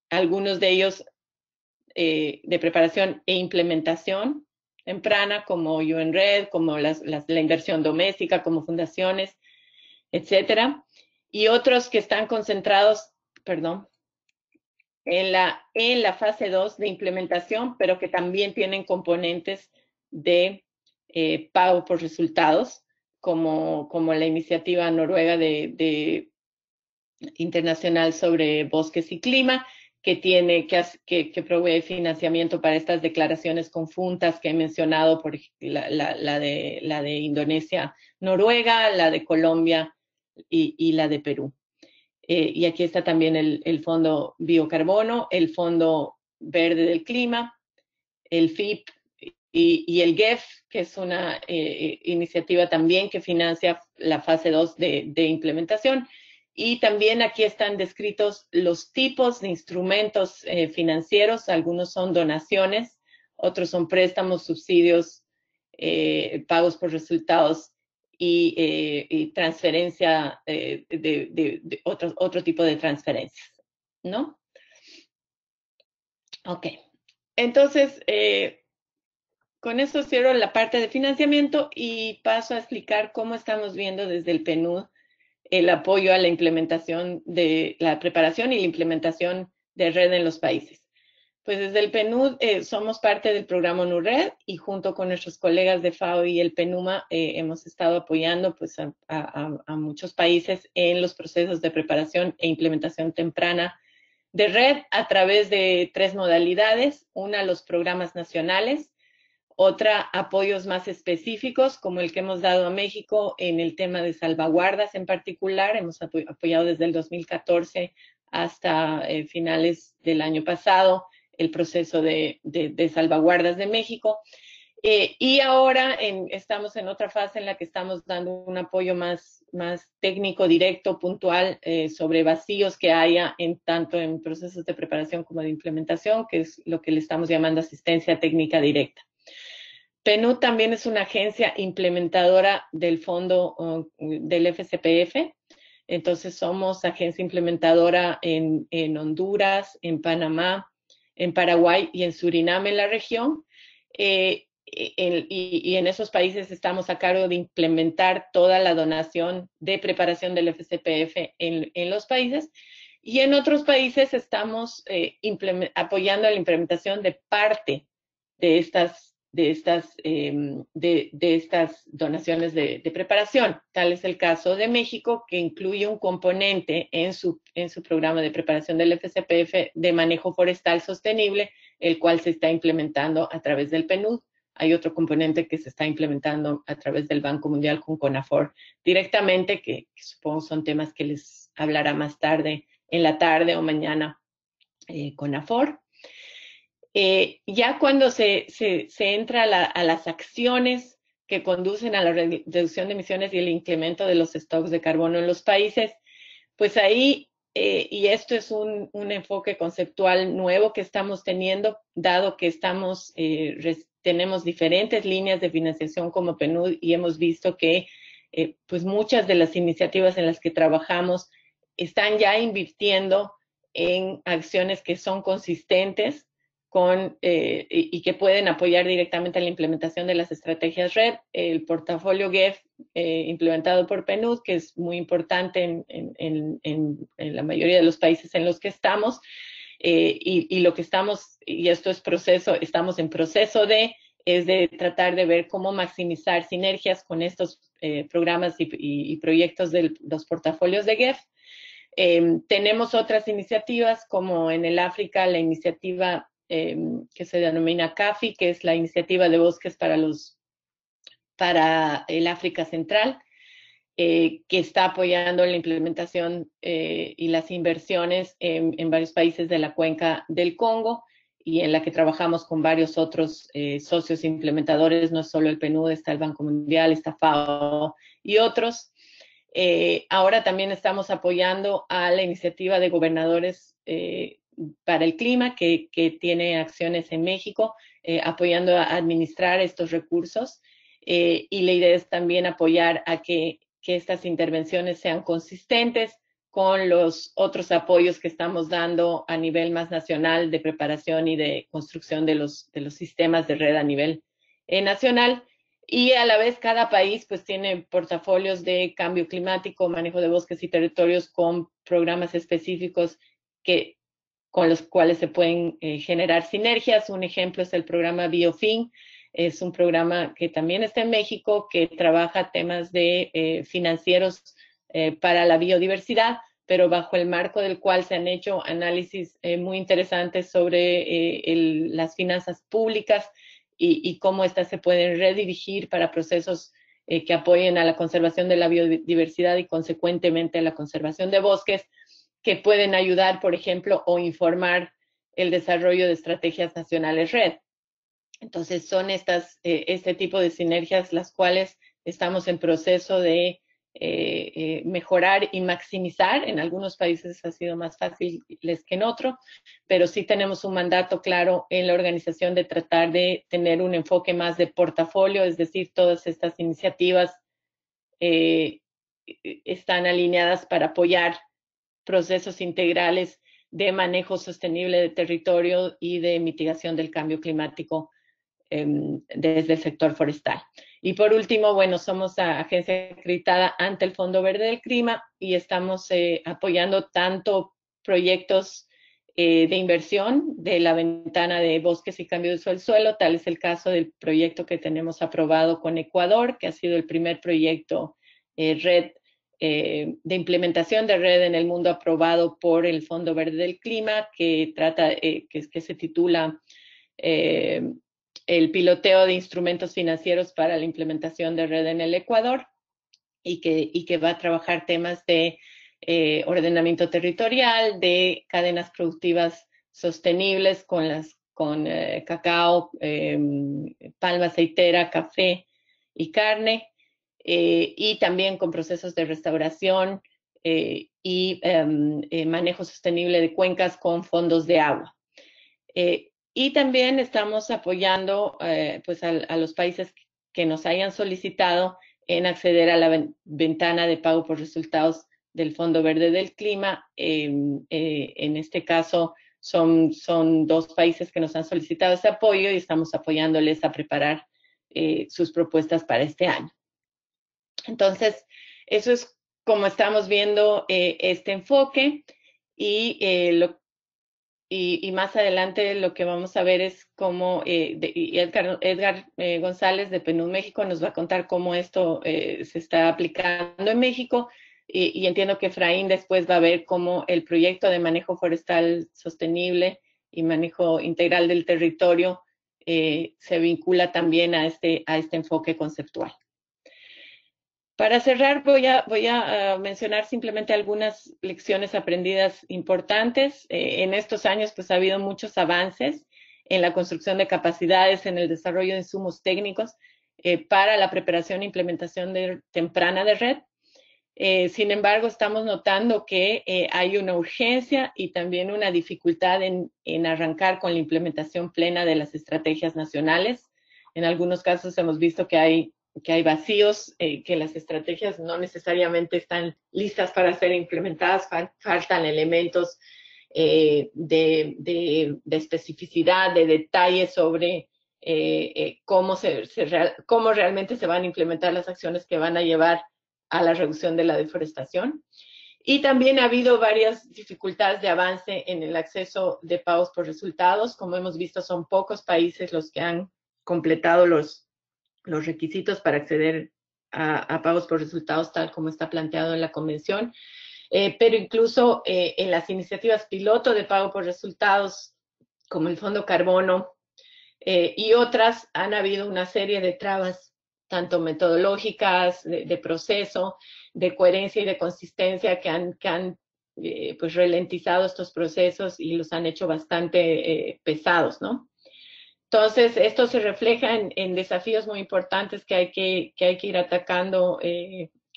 algunos de ellos de preparación e implementación temprana, como UNRED, como la inversión doméstica, como fundaciones, etcétera, y otros que están concentrados, perdón, en la fase 2 de implementación, pero que también tienen componentes de pago por resultados, como la iniciativa noruega de internacional sobre bosques y clima, que provee financiamiento para estas declaraciones conjuntas que he mencionado, por la de Indonesia, Noruega, la de Colombia y la de Perú. Y aquí está también el Fondo Biocarbono, el Fondo Verde del Clima, el FIP y el GEF, que es una iniciativa también que financia la fase 2 de implementación. Y también aquí están descritos los tipos de instrumentos financieros. Algunos son donaciones, otros son préstamos, subsidios, pagos por resultados y transferencia de otro tipo de transferencias, ¿no? Ok. Entonces, con esto cierro la parte de financiamiento y paso a explicar cómo estamos viendo desde el PNUD el apoyo a la implementación de la preparación y la implementación de red en los países. Pues desde el PNUD somos parte del programa NURED y junto con nuestros colegas de FAO y el PENUMA hemos estado apoyando pues, a muchos países en los procesos de preparación e implementación temprana de red a través de 3 modalidades. Una, los programas nacionales. Otra, apoyos más específicos, como el que hemos dado a México en el tema de salvaguardas en particular. Hemos apoyado desde el 2014 hasta finales del año pasado el proceso de salvaguardas de México. Y ahora estamos en otra fase en la que estamos dando un apoyo más técnico, directo, puntual, sobre vacíos que haya tanto en procesos de preparación como de implementación, que es lo que le estamos llamando asistencia técnica directa. PNUD también es una agencia implementadora del fondo del FCPF. Entonces somos agencia implementadora en Honduras, en Panamá, en Paraguay y en Surinam, en la región. Y en esos países estamos a cargo de implementar toda la donación de preparación del FCPF en los países. Y en otros países estamos apoyando la implementación de parte de estas donaciones de preparación. Tal es el caso de México, que incluye un componente en su programa de preparación del FCPF de manejo forestal sostenible, el cual se está implementando a través del PNUD. Hay otro componente que se está implementando a través del Banco Mundial con CONAFOR directamente, que supongo son temas que les hablará más tarde, en la tarde o mañana, CONAFOR. Ya cuando se entra a las acciones que conducen a la reducción de emisiones y el incremento de los stocks de carbono en los países, pues ahí, y esto es un enfoque conceptual nuevo que estamos teniendo, dado que tenemos diferentes líneas de financiación como PNUD y hemos visto que pues muchas de las iniciativas en las que trabajamos están ya invirtiendo en acciones que son consistentes y que pueden apoyar directamente a la implementación de las estrategias RED. El portafolio GEF implementado por PNUD, que es muy importante en la mayoría de los países en los que estamos, y lo que estamos, y esto es estamos en proceso es de tratar de ver cómo maximizar sinergias con estos programas y proyectos de los portafolios de GEF. Tenemos otras iniciativas, como en el África, la iniciativa que se denomina CAFI, que es la iniciativa de bosques para el África Central, que está apoyando la implementación y las inversiones en varios países de la cuenca del Congo, y en la que trabajamos con varios otros socios implementadores, no es solo el PNUD, está el Banco Mundial, está FAO y otros. Ahora también estamos apoyando a la iniciativa de gobernadores para el clima, que tiene acciones en México. apoyando a administrar estos recursos. Y la idea es también apoyar a que estas intervenciones sean consistentes con los otros apoyos que estamos dando a nivel más nacional de preparación y de construcción de los sistemas de red a nivel nacional. Y a la vez cada país pues tiene portafolios de cambio climático, manejo de bosques y territorios con programas específicos con los cuales se pueden generar sinergias. Un ejemplo es el programa BioFin. Es un programa que también está en México, que trabaja temas de financieros para la biodiversidad, pero bajo el marco del cual se han hecho análisis muy interesantes sobre las finanzas públicas y cómo éstas se pueden redirigir para procesos que apoyen a la conservación de la biodiversidad y consecuentemente a la conservación de bosques, que pueden ayudar, por ejemplo, o informar el desarrollo de estrategias nacionales red. Entonces son este tipo de sinergias las cuales estamos en proceso de mejorar y maximizar. En algunos países ha sido más fácil que en otros, pero sí tenemos un mandato claro en la organización de tratar de tener un enfoque más de portafolio, es decir, todas estas iniciativas están alineadas para apoyar procesos integrales de manejo sostenible de territorio y de mitigación del cambio climático desde el sector forestal. Y por último, bueno, somos agencia acreditada ante el Fondo Verde del Clima y estamos apoyando tanto proyectos de inversión de la ventana de bosques y cambio de uso del suelo. Tal es el caso del proyecto que tenemos aprobado con Ecuador, que ha sido el primer proyecto red de implementación de red en el mundo aprobado por el Fondo Verde del Clima, que se titula el piloteo de instrumentos financieros para la implementación de red en el Ecuador y que va a trabajar temas de ordenamiento territorial, de cadenas productivas sostenibles con cacao, palma aceitera, café y carne, y también con procesos de restauración y manejo sostenible de cuencas con fondos de agua. Y también estamos apoyando pues a los países que nos hayan solicitado en acceder a la ventana de pago por resultados del Fondo Verde del Clima. En este caso son 2 países que nos han solicitado ese apoyo y estamos apoyándoles a preparar sus propuestas para este año. Entonces, eso es como estamos viendo este enfoque y más adelante lo que vamos a ver es cómo Edgar González de PNUD México nos va a contar cómo esto se está aplicando en México y entiendo que Efraín después va a ver cómo el proyecto de manejo forestal sostenible y manejo integral del territorio se vincula también a este enfoque conceptual. Para cerrar, voy a mencionar simplemente algunas lecciones aprendidas importantes. En estos años, pues ha habido muchos avances en la construcción de capacidades, en el desarrollo de insumos técnicos para la preparación e implementación temprana de red. Sin embargo, estamos notando que hay una urgencia y también una dificultad en arrancar con la implementación plena de las estrategias nacionales. En algunos casos hemos visto que hay vacíos, que las estrategias no necesariamente están listas para ser implementadas, faltan elementos de especificidad, de detalle sobre cómo realmente se van a implementar las acciones que van a llevar a la reducción de la deforestación. Y también ha habido varias dificultades de avance en el acceso de pagos por resultados. Como hemos visto, son pocos países los que han completado los requisitos para acceder a pagos por resultados tal como está planteado en la convención, pero incluso en las iniciativas piloto de pago por resultados como el Fondo Carbono y otras han habido una serie de trabas tanto metodológicas, de proceso, de coherencia y de consistencia que han pues ralentizado estos procesos y los han hecho bastante pesados, ¿no? Entonces, esto se refleja en desafíos muy importantes que hay que ir atacando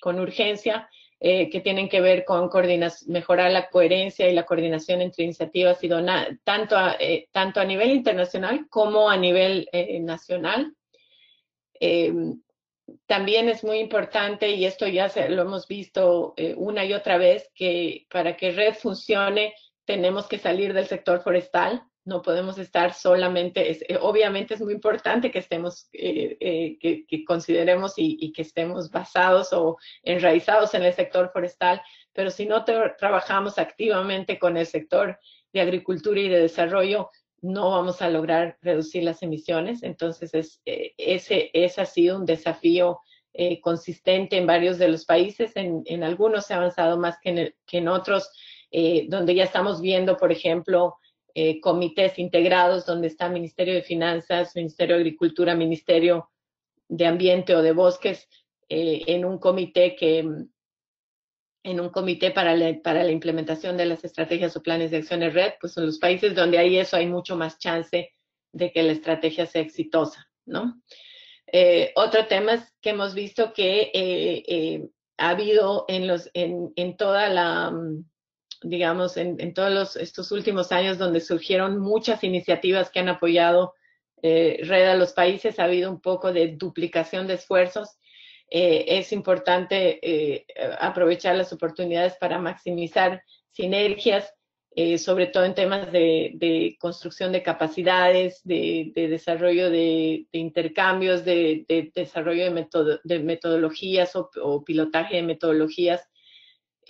con urgencia que tienen que ver con mejorar la coherencia y la coordinación entre iniciativas y tanto a nivel internacional como a nivel nacional. También es muy importante, y esto ya lo hemos visto una y otra vez, que para que Red funcione tenemos que salir del sector forestal. No podemos estar solamente, obviamente es muy importante que estemos, que consideremos y que estemos basados o enraizados en el sector forestal, pero si no trabajamos activamente con el sector de agricultura y de desarrollo, no vamos a lograr reducir las emisiones. Entonces, ese ha sido un desafío consistente en varios de los países. En algunos se ha avanzado más que en otros, donde ya estamos viendo, por ejemplo, comités integrados donde está Ministerio de Finanzas, Ministerio de Agricultura, Ministerio de Ambiente o de Bosques, en un comité para la implementación de las estrategias o planes de acciones red. Pues en los países donde hay eso hay mucho más chance de que la estrategia sea exitosa, ¿no? Otro tema es que hemos visto que ha habido en toda la, digamos, en todos estos últimos años donde surgieron muchas iniciativas que han apoyado Red a los países, ha habido un poco de duplicación de esfuerzos. Es importante aprovechar las oportunidades para maximizar sinergias, sobre todo en temas de construcción de capacidades, de desarrollo de intercambios, de desarrollo de metodologías o pilotaje de metodologías,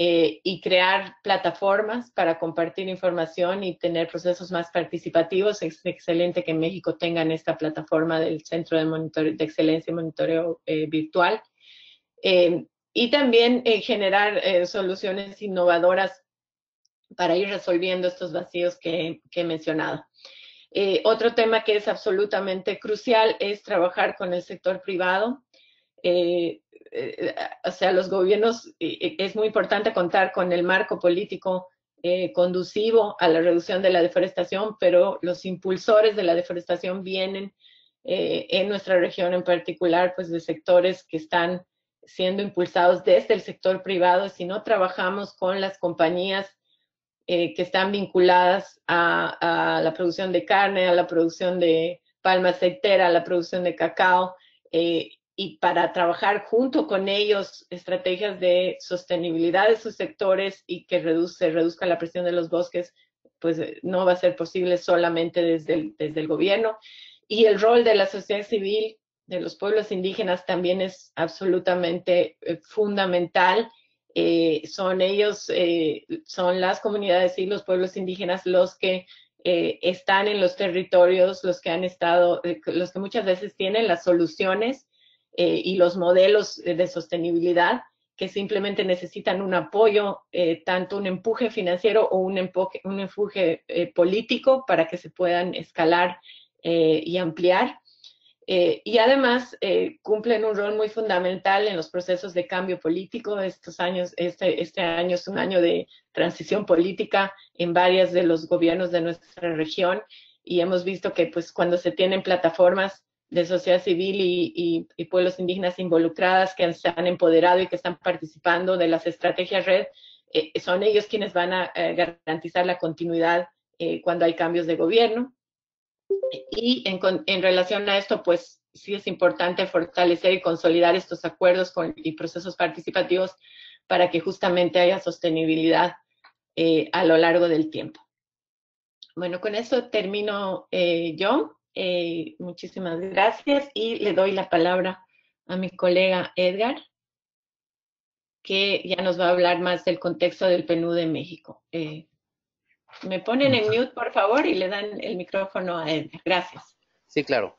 y crear plataformas para compartir información y tener procesos más participativos. Es excelente que en México tengan esta plataforma del Centro de Excelencia y Monitoreo Virtual. Y también generar soluciones innovadoras para ir resolviendo estos vacíos que he mencionado. Otro tema que es absolutamente crucial es trabajar con el sector privado. O sea, los gobiernos, es muy importante contar con el marco político conducivo a la reducción de la deforestación, pero los impulsores de la deforestación vienen en nuestra región en particular, pues de sectores que están siendo impulsados desde el sector privado. Si no trabajamos con las compañías que están vinculadas a la producción de carne, a la producción de palma aceitera, a la producción de cacao, y para trabajar junto con ellos estrategias de sostenibilidad de sus sectores y que se reduzca la presión de los bosques, pues no va a ser posible solamente desde el gobierno. Y el rol de la sociedad civil, de los pueblos indígenas, también es absolutamente fundamental. Son ellos, son las comunidades y los pueblos indígenas los que están en los territorios, los que han estado, los que muchas veces tienen las soluciones y los modelos de sostenibilidad, que simplemente necesitan un apoyo, tanto un empuje financiero o un empuje político para que se puedan escalar y ampliar. Y además cumplen un rol muy fundamental en los procesos de cambio político. Estos años, este año es un año de transición política en varios de los gobiernos de nuestra región, y hemos visto que pues cuando se tienen plataformas de sociedad civil y pueblos indígenas involucradas que se han empoderado y que están participando de las estrategias red, son ellos quienes van a garantizar la continuidad cuando hay cambios de gobierno. Y en relación a esto, pues sí es importante fortalecer y consolidar estos acuerdos y procesos participativos para que justamente haya sostenibilidad a lo largo del tiempo. Bueno, con eso termino yo. Muchísimas gracias y le doy la palabra a mi colega Edgar, que ya nos va a hablar más del contexto del PNUD de México. Me ponen en mute, por favor, y le dan el micrófono a Edgar. Gracias. Sí, claro.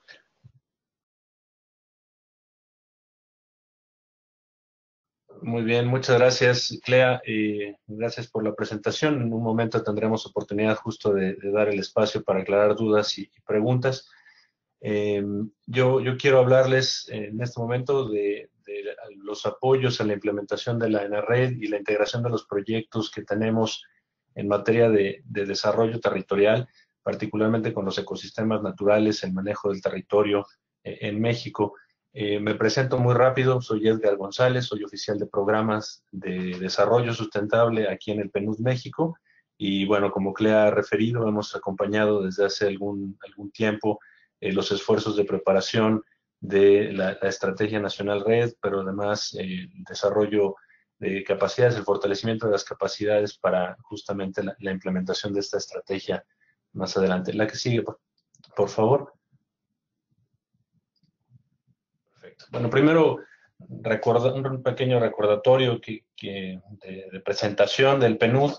Muy bien, muchas gracias, Clea. Gracias por la presentación. En un momento tendremos oportunidad justo de dar el espacio para aclarar dudas y preguntas. Yo quiero hablarles en este momento de los apoyos a la implementación de la ENARRED y la integración de los proyectos que tenemos en materia de desarrollo territorial, particularmente con los ecosistemas naturales, el manejo del territorio en México. Me presento muy rápido, soy Edgar González, soy oficial de programas de desarrollo sustentable aquí en el PNUD México. Y bueno, como Clea ha referido, hemos acompañado desde hace algún tiempo los esfuerzos de preparación de la Estrategia Nacional Red, pero además el desarrollo de capacidades, el fortalecimiento de las capacidades para justamente la implementación de esta estrategia más adelante. La que sigue, por favor. Perfecto. Bueno, primero, un pequeño recordatorio de presentación del PNUD.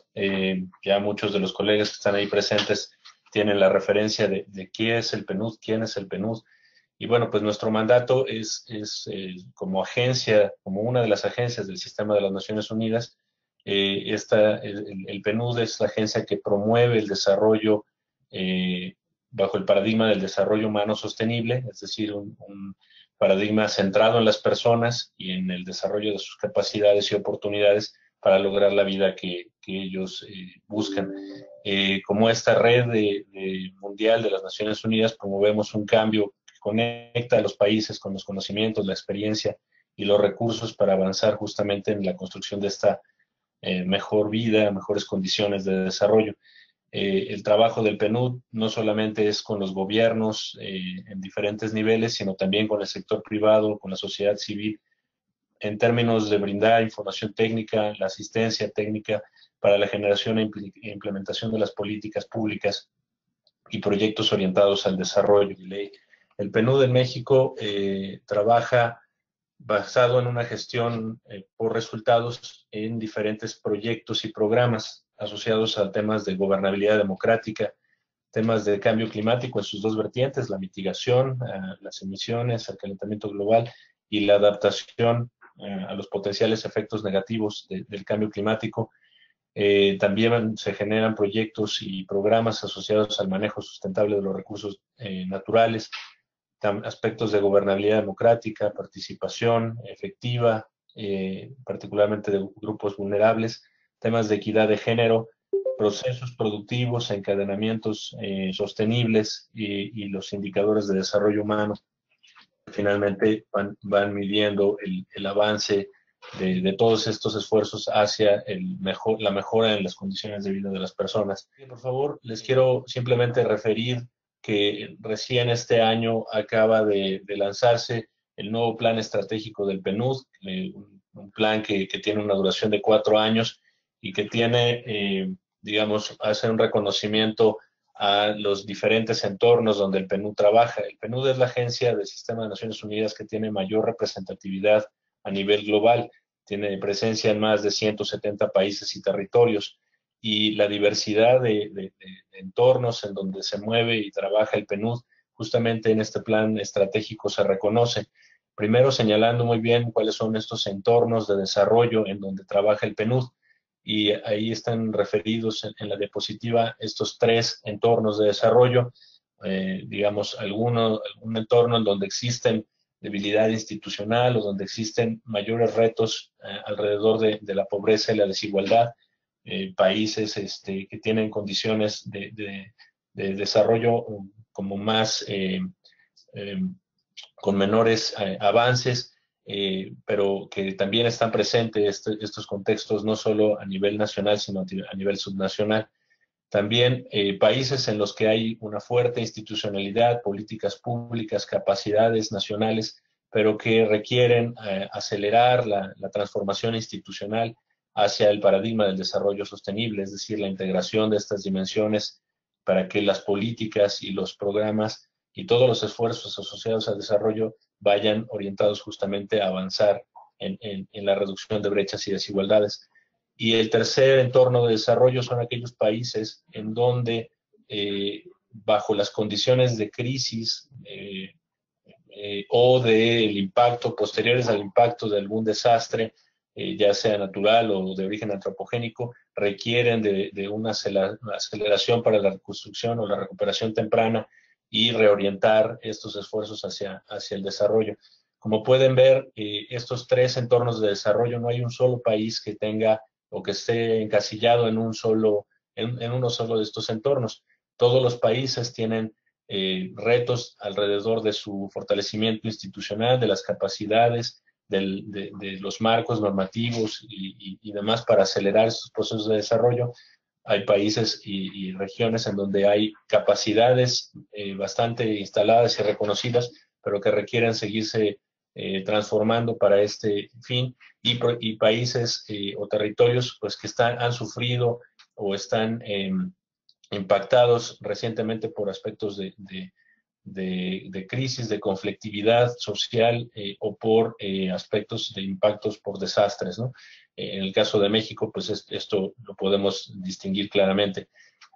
Ya muchos de los colegas que están ahí presentes tienen la referencia de qué es el PNUD, quién es el PNUD. Y bueno, pues nuestro mandato es como agencia, como una de las agencias del Sistema de las Naciones Unidas. El PNUD es la agencia que promueve el desarrollo bajo el paradigma del desarrollo humano sostenible, es decir, un paradigma centrado en las personas y en el desarrollo de sus capacidades y oportunidades para lograr la vida que ellos buscan. Como esta red mundial de las Naciones Unidas, promovemos un cambio que conecta a los países con los conocimientos, la experiencia y los recursos para avanzar justamente en la construcción de esta mejor vida, mejores condiciones de desarrollo. El trabajo del PNUD no solamente es con los gobiernos en diferentes niveles, sino también con el sector privado, con la sociedad civil, en términos de brindar información técnica, la asistencia técnica para la generación e implementación de las políticas públicas y proyectos orientados al desarrollo. El PNUD en México trabaja basado en una gestión por resultados en diferentes proyectos y programas asociados a temas de gobernabilidad democrática, temas de cambio climático en sus dos vertientes, la mitigación a las emisiones, al calentamiento global y la adaptación a los potenciales efectos negativos del cambio climático. También se generan proyectos y programas asociados al manejo sustentable de los recursos naturales, aspectos de gobernabilidad democrática, participación efectiva, particularmente de grupos vulnerables, temas de equidad de género, procesos productivos, encadenamientos sostenibles y los indicadores de desarrollo humano. Finalmente van midiendo el avance de todos estos esfuerzos hacia la mejora en las condiciones de vida de las personas. Por favor, les quiero simplemente referir que recién este año acaba de lanzarse el nuevo plan estratégico del PNUD, un plan que tiene una duración de 4 años y que tiene, digamos, hace un reconocimiento a los diferentes entornos donde el PNUD trabaja. El PNUD es la agencia del Sistema de Naciones Unidas que tiene mayor representatividad a nivel global, tiene presencia en más de 170 países y territorios, y la diversidad de entornos en donde se mueve y trabaja el PNUD, justamente en este plan estratégico se reconoce. Primero señalando muy bien cuáles son estos entornos de desarrollo en donde trabaja el PNUD, y ahí están referidos en la diapositiva estos 3 entornos de desarrollo, digamos, algún entorno en donde existen debilidad institucional o donde existen mayores retos alrededor de la pobreza y la desigualdad, países que tienen condiciones de desarrollo como más, con menores avances, pero que también están presentes estos contextos no solo a nivel nacional, sino a nivel subnacional. También países en los que hay una fuerte institucionalidad, políticas públicas, capacidades nacionales, pero que requieren acelerar la transformación institucional hacia el paradigma del desarrollo sostenible, es decir, la integración de estas dimensiones para que las políticas y los programas y todos los esfuerzos asociados al desarrollo vayan orientados justamente a avanzar en la reducción de brechas y desigualdades. Y el tercer entorno de desarrollo son aquellos países en donde, bajo las condiciones de crisis o del impacto, posteriores al impacto de algún desastre, ya sea natural o de origen antropogénico, requieren de una aceleración para la reconstrucción o la recuperación temprana y reorientar estos esfuerzos hacia el desarrollo. Como pueden ver, estos 3 entornos de desarrollo, no hay un solo país que tenga o que esté encasillado en uno solo de estos entornos. Todos los países tienen retos alrededor de su fortalecimiento institucional, de las capacidades, de los marcos normativos y demás para acelerar estos procesos de desarrollo. Hay países y regiones en donde hay capacidades bastante instaladas y reconocidas, pero que requieren seguirse transformando para este fin, y países o territorios pues, que han sufrido o están impactados recientemente por aspectos de crisis, de conflictividad social o por aspectos de impactos por desastres, ¿no? En el caso de México, pues esto lo podemos distinguir claramente.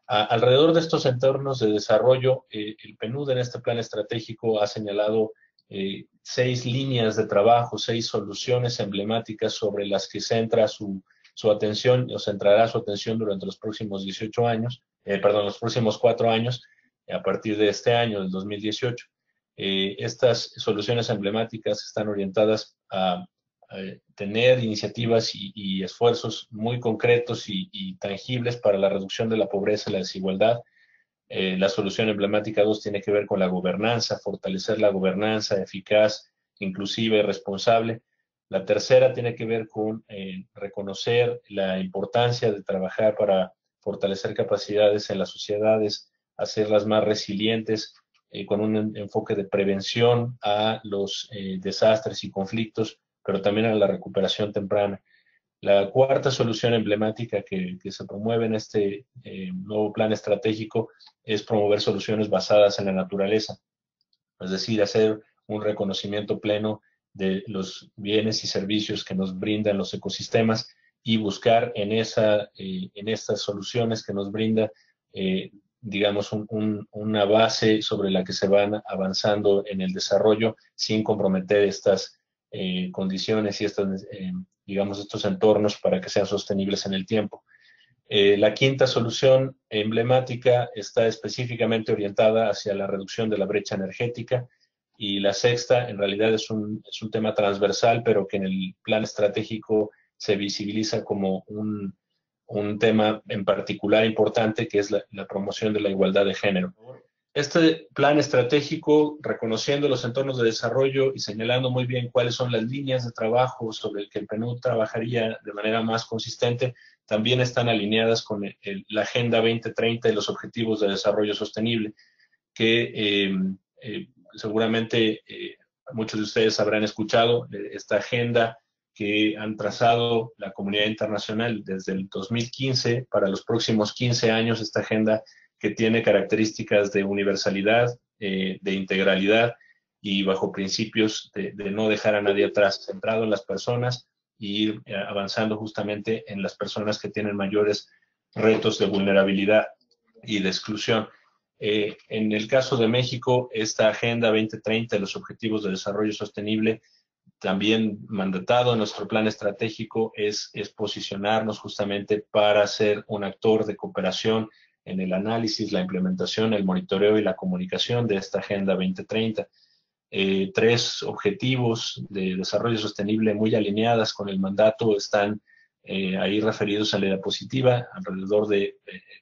Alrededor de estos entornos de desarrollo, el PNUD en este plan estratégico ha señalado 6 líneas de trabajo, 6 soluciones emblemáticas sobre las que centra su atención, o centrará su atención durante los próximos 18 años, los próximos 4 años, a partir de este año, del 2018. Estas soluciones emblemáticas están orientadas a tener iniciativas y esfuerzos muy concretos y tangibles para la reducción de la pobreza y la desigualdad. La solución emblemática 2 tiene que ver con la gobernanza, fortalecer la gobernanza eficaz, inclusiva y responsable. La tercera tiene que ver con reconocer la importancia de trabajar para fortalecer capacidades en las sociedades, hacerlas más resilientes, con un enfoque de prevención a los desastres y conflictos, pero también a la recuperación temprana. La cuarta solución emblemática que se promueve en este nuevo plan estratégico es promover soluciones basadas en la naturaleza, es decir, hacer un reconocimiento pleno de los bienes y servicios que nos brindan los ecosistemas y buscar en estas soluciones que nos brinda, digamos, una base sobre la que se van avanzando en el desarrollo sin comprometer estas condiciones y digamos, estos entornos para que sean sostenibles en el tiempo. La quinta solución emblemática está específicamente orientada hacia la reducción de la brecha energética, y la sexta en realidad es un tema transversal, pero que en el plan estratégico se visibiliza como un tema en particular importante, que es la promoción de la igualdad de género. Este plan estratégico, reconociendo los entornos de desarrollo y señalando muy bien cuáles son las líneas de trabajo sobre el que el PNUD trabajaría de manera más consistente, también están alineadas con la Agenda 2030 y los Objetivos de Desarrollo Sostenible, que seguramente muchos de ustedes habrán escuchado esta agenda que han trazado la comunidad internacional desde el 2015 para los próximos 15 años, esta agenda que tiene características de universalidad, de integralidad y bajo principios de no dejar a nadie atrás, centrado en las personas y ir avanzando justamente en las personas que tienen mayores retos de vulnerabilidad y de exclusión. En el caso de México, esta Agenda 2030 de los Objetivos de Desarrollo Sostenible, también mandatado en nuestro plan estratégico, es posicionarnos justamente para ser un actor de cooperación en el análisis, la implementación, el monitoreo y la comunicación de esta Agenda 2030. 3 objetivos de desarrollo sostenible muy alineadas con el mandato están ahí referidos a la diapositiva, alrededor de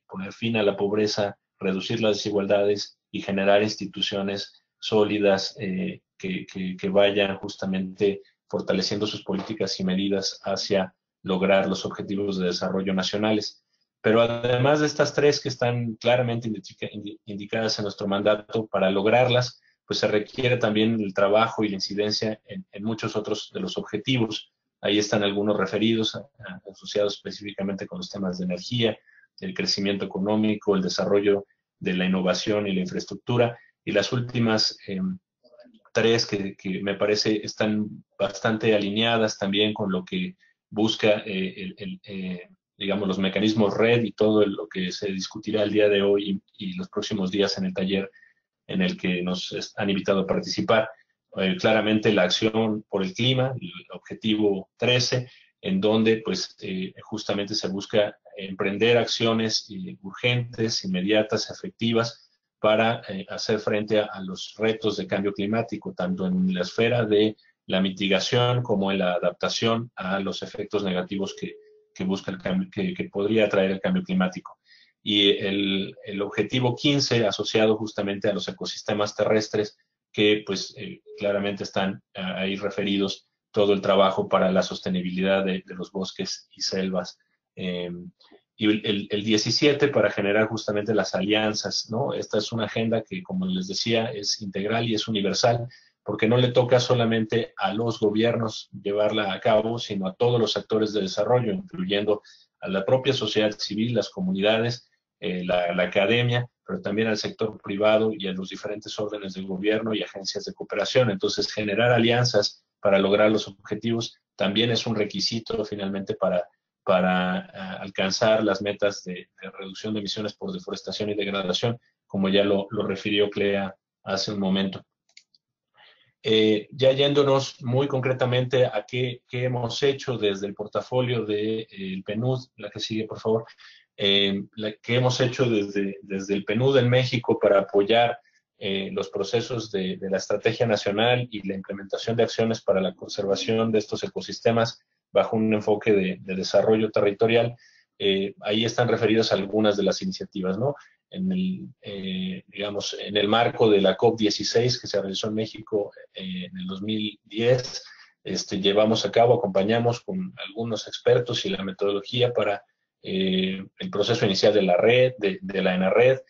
poner fin a la pobreza, reducir las desigualdades y generar instituciones sólidas que vayan justamente fortaleciendo sus políticas y medidas hacia lograr los objetivos de desarrollo nacionales. Pero además de estas 3 que están claramente indicadas en nuestro mandato, para lograrlas, pues se requiere también el trabajo y la incidencia en muchos otros de los objetivos. Ahí están algunos referidos, asociados específicamente con los temas de energía, el crecimiento económico, el desarrollo de la innovación y la infraestructura. Y las últimas 3 que me parece están bastante alineadas también con lo que busca digamos, los mecanismos red y todo lo que se discutirá el día de hoy y los próximos días en el taller en el que nos han invitado a participar. Claramente la acción por el clima, el objetivo 13, en donde pues justamente se busca emprender acciones urgentes, inmediatas, efectivas, para hacer frente a los retos de cambio climático, tanto en la esfera de la mitigación como en la adaptación a los efectos negativos que busca el cambio, que podría traer el cambio climático. y el objetivo 15 asociado justamente a los ecosistemas terrestres que pues claramente están ahí referidos todo el trabajo para la sostenibilidad de los bosques y selvas. Y el 17 para generar justamente las alianzas, ¿no? Esta es una agenda que, como les decía, es integral y es universal, porque no le toca solamente a los gobiernos llevarla a cabo, sino a todos los actores de desarrollo, incluyendo a la propia sociedad civil, las comunidades, la academia, pero también al sector privado y a los diferentes órdenes de gobierno y agencias de cooperación. Entonces, generar alianzas para lograr los objetivos también es un requisito finalmente para alcanzar las metas de reducción de emisiones por deforestación y degradación, como ya lo refirió Clea hace un momento. Ya yéndonos muy concretamente a qué hemos hecho desde el portafolio del PNUD, la que sigue, por favor, que hemos hecho desde el PNUD en México para apoyar los procesos de la Estrategia Nacional y la implementación de acciones para la conservación de estos ecosistemas bajo un enfoque de desarrollo territorial. Ahí están referidas algunas de las iniciativas, ¿no? Digamos, en el marco de la COP16 que se realizó en México en el 2010, llevamos a cabo, acompañamos con algunos expertos y la metodología para el proceso inicial de la red, de la ENARED.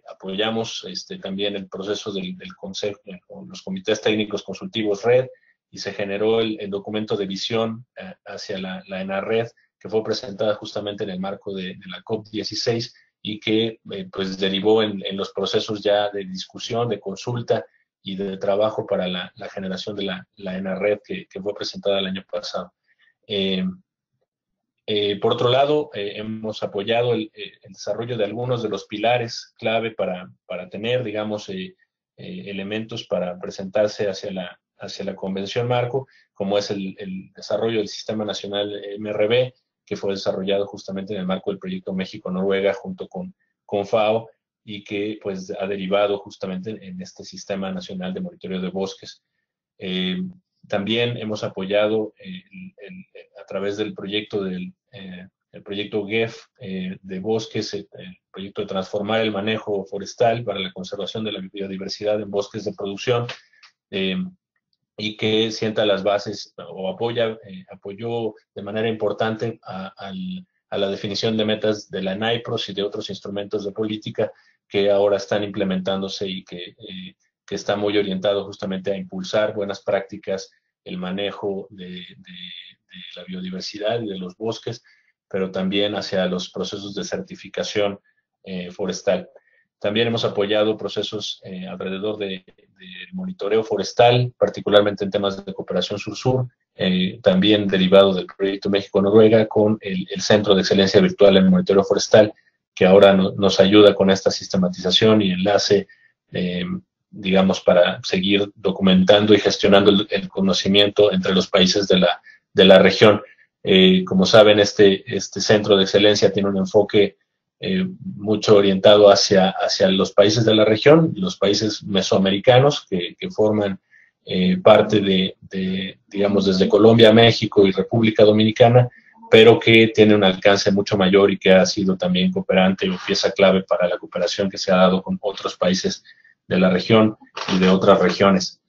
Apoyamos también el proceso del consejo, los comités técnicos consultivos red, y se generó el documento de visión hacia la ENARED, que fue presentada justamente en el marco de la COP16 y que pues derivó en los procesos ya de discusión, de consulta y de trabajo para la generación de la ENARED que fue presentada el año pasado. Por otro lado, hemos apoyado el desarrollo de algunos de los pilares clave para tener, digamos, elementos para presentarse hacia la Convención Marco, como es el desarrollo del Sistema Nacional MRV, que fue desarrollado justamente en el marco del proyecto México-Noruega junto con FAO y que pues ha derivado justamente en este Sistema Nacional de Monitoreo de Bosques. También hemos apoyado a través del proyecto el proyecto GEF de bosques, el proyecto de transformar el manejo forestal para la conservación de la biodiversidad en bosques de producción, y que sienta las bases o apoyó de manera importante a la definición de metas de la NAIPROS y de otros instrumentos de política que ahora están implementándose y que está muy orientado justamente a impulsar buenas prácticas, el manejo de la biodiversidad y de los bosques, pero también hacia los procesos de certificación forestal. También hemos apoyado procesos alrededor del monitoreo forestal, particularmente en temas de cooperación sur-sur, también derivado del proyecto México-Noruega con el Centro de Excelencia Virtual en Monitoreo Forestal, que ahora nos ayuda con esta sistematización y enlace, digamos, para seguir documentando y gestionando el conocimiento entre los países de la región. Como saben, este Centro de Excelencia tiene un enfoque mucho orientado hacia los países de la región, los países mesoamericanos que forman parte digamos, desde Colombia, México y República Dominicana, pero que tiene un alcance mucho mayor y que ha sido también cooperante o pieza clave para la cooperación que se ha dado con otros países de la región y de otras regiones.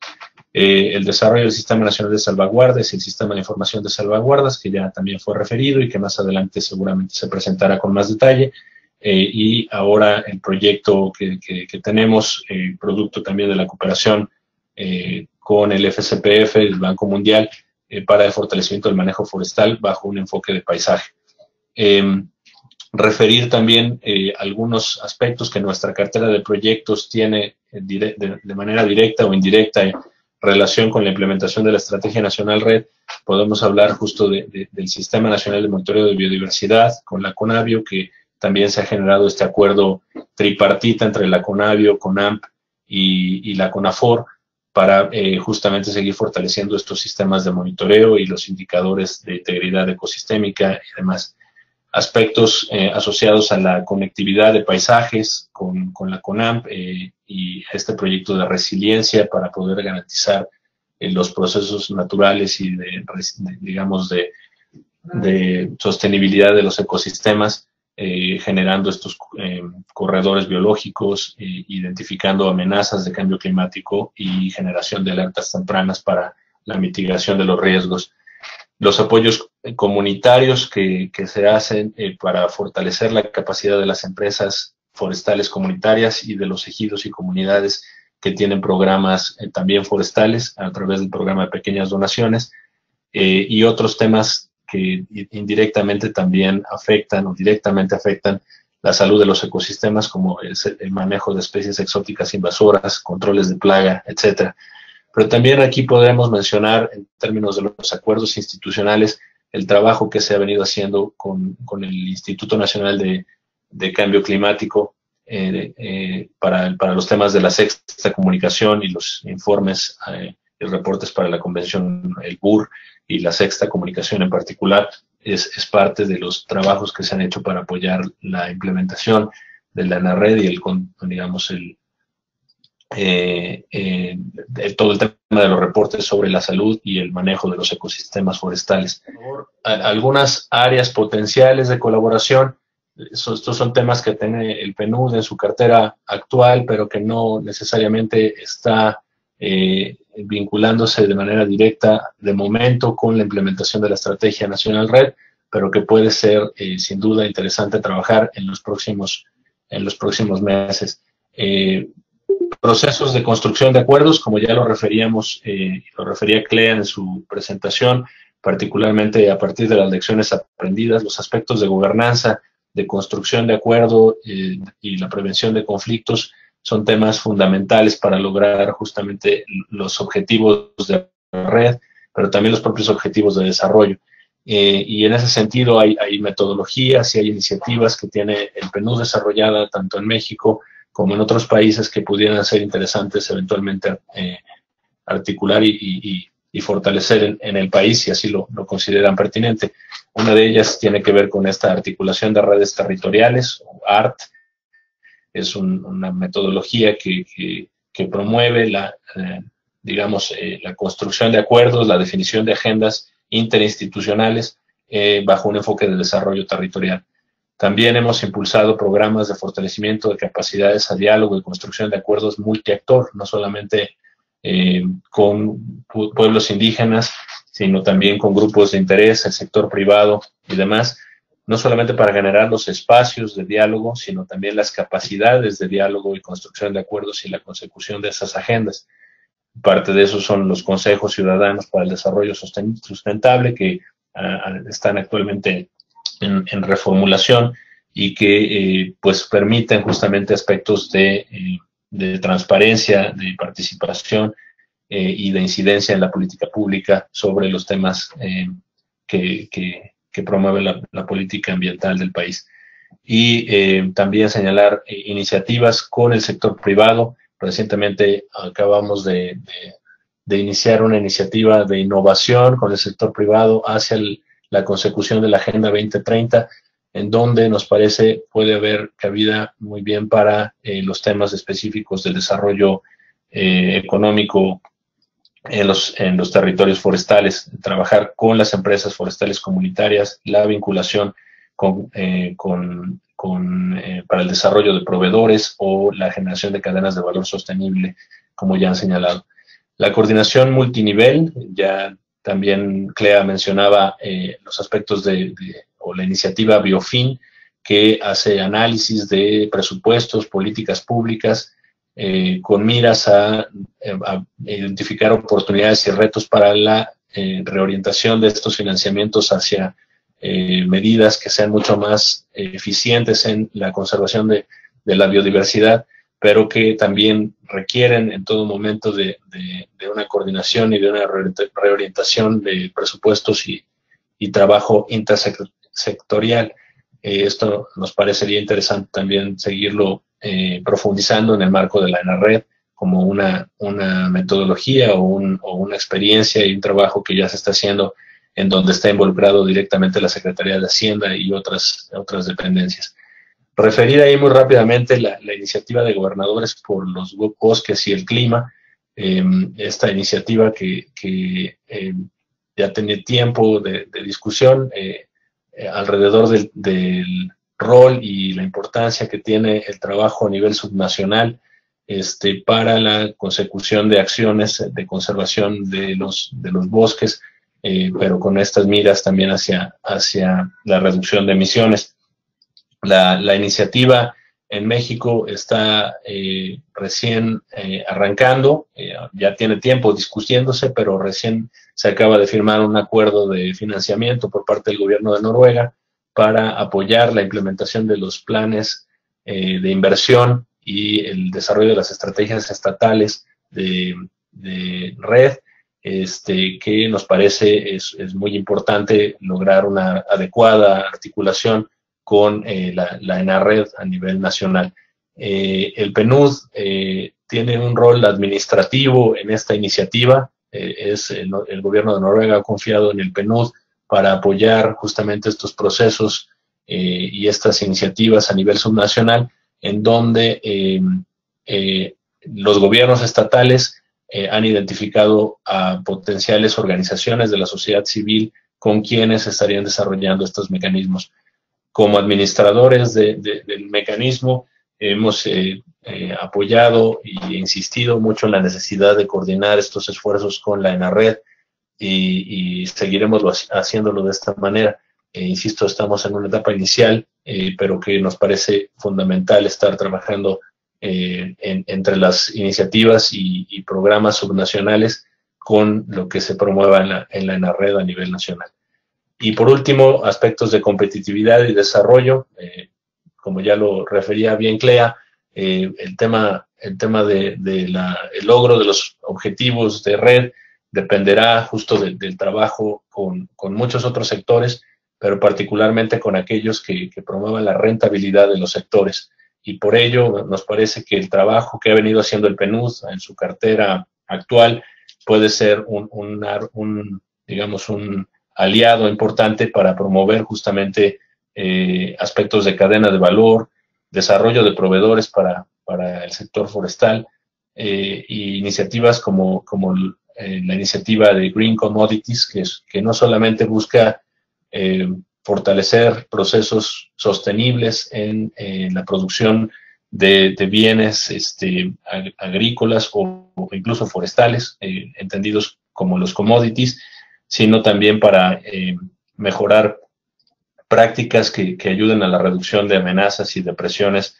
El desarrollo del Sistema Nacional de Salvaguardas y el Sistema de Información de Salvaguardas, que ya también fue referido y que más adelante seguramente se presentará con más detalle. Y ahora el proyecto que tenemos, producto también de la cooperación con el FCPF, el Banco Mundial, para el fortalecimiento del manejo forestal bajo un enfoque de paisaje. Referir también algunos aspectos que nuestra cartera de proyectos tiene de manera directa o indirecta en relación con la implementación de la Estrategia Nacional Red. Podemos hablar justo del Sistema Nacional de Monitoreo de Biodiversidad con la CONABIO, que también se ha generado este acuerdo tripartita entre la CONABIO, CONAMP y la CONAFOR para justamente seguir fortaleciendo estos sistemas de monitoreo y los indicadores de integridad ecosistémica y demás. Aspectos asociados a la conectividad de paisajes con la CONAMP y este proyecto de resiliencia para poder garantizar los procesos naturales y digamos de sostenibilidad de los ecosistemas generando estos corredores biológicos, identificando amenazas de cambio climático y generación de alertas tempranas para la mitigación de los riesgos. Los apoyos comunitarios que se hacen para fortalecer la capacidad de las empresas forestales comunitarias y de los ejidos y comunidades que tienen programas también forestales a través del programa de pequeñas donaciones, y otros temas que indirectamente también afectan o directamente afectan la salud de los ecosistemas, como el manejo de especies exóticas invasoras, controles de plaga, etcétera. Pero también aquí podemos mencionar, en términos de los acuerdos institucionales, el trabajo que se ha venido haciendo con el Instituto Nacional de Cambio Climático para los temas de la sexta comunicación y los informes y reportes para la convención, el BUR, y la sexta comunicación en particular, es parte de los trabajos que se han hecho para apoyar la implementación de la NARED y todo el tema de los reportes sobre la salud y el manejo de los ecosistemas forestales. Algunas áreas potenciales de colaboración, estos son temas que tiene el PNUD en su cartera actual, pero que no necesariamente está vinculándose de manera directa de momento con la implementación de la Estrategia Nacional REDD, pero que puede ser sin duda interesante trabajar en los próximos meses. Procesos de construcción de acuerdos, como ya lo referíamos, lo refería Clea en su presentación, particularmente a partir de las lecciones aprendidas, los aspectos de gobernanza, de construcción de acuerdo y la prevención de conflictos son temas fundamentales para lograr justamente los objetivos de la red, pero también los propios objetivos de desarrollo. Y en ese sentido hay metodologías y hay iniciativas que tiene el PNUD desarrollada tanto en México como en otros países que pudieran ser interesantes eventualmente articular y fortalecer en el país si así lo consideran pertinente. Una de ellas tiene que ver con esta articulación de redes territoriales, ART. Es una metodología que promueve la construcción de acuerdos, la definición de agendas interinstitucionales bajo un enfoque de desarrollo territorial. También hemos impulsado programas de fortalecimiento de capacidades a diálogo y construcción de acuerdos multiactor, no solamente con pueblos indígenas, sino también con grupos de interés, el sector privado y demás, no solamente para generar los espacios de diálogo, sino también las capacidades de diálogo y construcción de acuerdos y la consecución de esas agendas. Parte de eso son los consejos ciudadanos para el desarrollo sustentable que están actualmente en reformulación y que pues permiten justamente aspectos de transparencia, de participación y de incidencia en la política pública sobre los temas que promueve la política ambiental del país. Y también señalar iniciativas con el sector privado. Recientemente acabamos de iniciar una iniciativa de innovación con el sector privado hacia la consecución de la Agenda 2030, en donde nos parece puede haber cabida muy bien para los temas específicos del desarrollo económico en los territorios forestales, trabajar con las empresas forestales comunitarias, la vinculación para el desarrollo de proveedores o la generación de cadenas de valor sostenible, como ya han señalado. La coordinación multinivel, ya también Clea mencionaba los aspectos o la iniciativa Biofin, que hace análisis de presupuestos, políticas públicas, con miras a identificar oportunidades y retos para la reorientación de estos financiamientos hacia medidas que sean mucho más eficientes en la conservación de la biodiversidad, pero que también requieren en todo momento de una coordinación y de una reorientación de presupuestos y trabajo intersectorial. Esto nos parecería interesante también seguirlo profundizando en el marco de la NARED como una metodología o una experiencia y un trabajo que ya se está haciendo en donde está involucrado directamente la Secretaría de Hacienda y otras dependencias. Referir ahí muy rápidamente la iniciativa de gobernadores por los bosques y el clima, esta iniciativa que ya tenía tiempo de discusión alrededor rol y la importancia que tiene el trabajo a nivel subnacional para la consecución de acciones de conservación de los bosques, pero con estas miras también hacia la reducción de emisiones. La iniciativa en México está recién arrancando, ya tiene tiempo discutiéndose, pero recién se acaba de firmar un acuerdo de financiamiento por parte del gobierno de Noruega para apoyar la implementación de los planes de inversión y el desarrollo de las estrategias estatales de red, que nos parece es muy importante lograr una adecuada articulación con la ENARRED a nivel nacional. El PNUD tiene un rol administrativo en esta iniciativa. El gobierno de Noruega ha confiado en el PNUD para apoyar justamente estos procesos y estas iniciativas a nivel subnacional, en donde los gobiernos estatales han identificado a potenciales organizaciones de la sociedad civil con quienes estarían desarrollando estos mecanismos. Como administradores del mecanismo, hemos apoyado e insistido mucho en la necesidad de coordinar estos esfuerzos con la ENARRED y seguiremos haciéndolo de esta manera. Insisto, estamos en una etapa inicial, pero que nos parece fundamental estar trabajando entre las iniciativas y programas subnacionales con lo que se promueva en la ENARRED a nivel nacional. Y por último, aspectos de competitividad y desarrollo, como ya lo refería bien Clea, el tema del logro de los objetivos de red dependerá justo del trabajo con muchos otros sectores, pero particularmente con aquellos que promuevan la rentabilidad de los sectores. Y por ello nos parece que el trabajo que ha venido haciendo el PNUD en su cartera actual puede ser digamos, un aliado importante para promover justamente aspectos de cadena de valor, desarrollo de proveedores para el sector forestal y iniciativas como la iniciativa de Green Commodities, que no solamente busca fortalecer procesos sostenibles en la producción de bienes agrícolas o incluso forestales, entendidos como los commodities, sino también para mejorar prácticas que ayuden a la reducción de amenazas y de presiones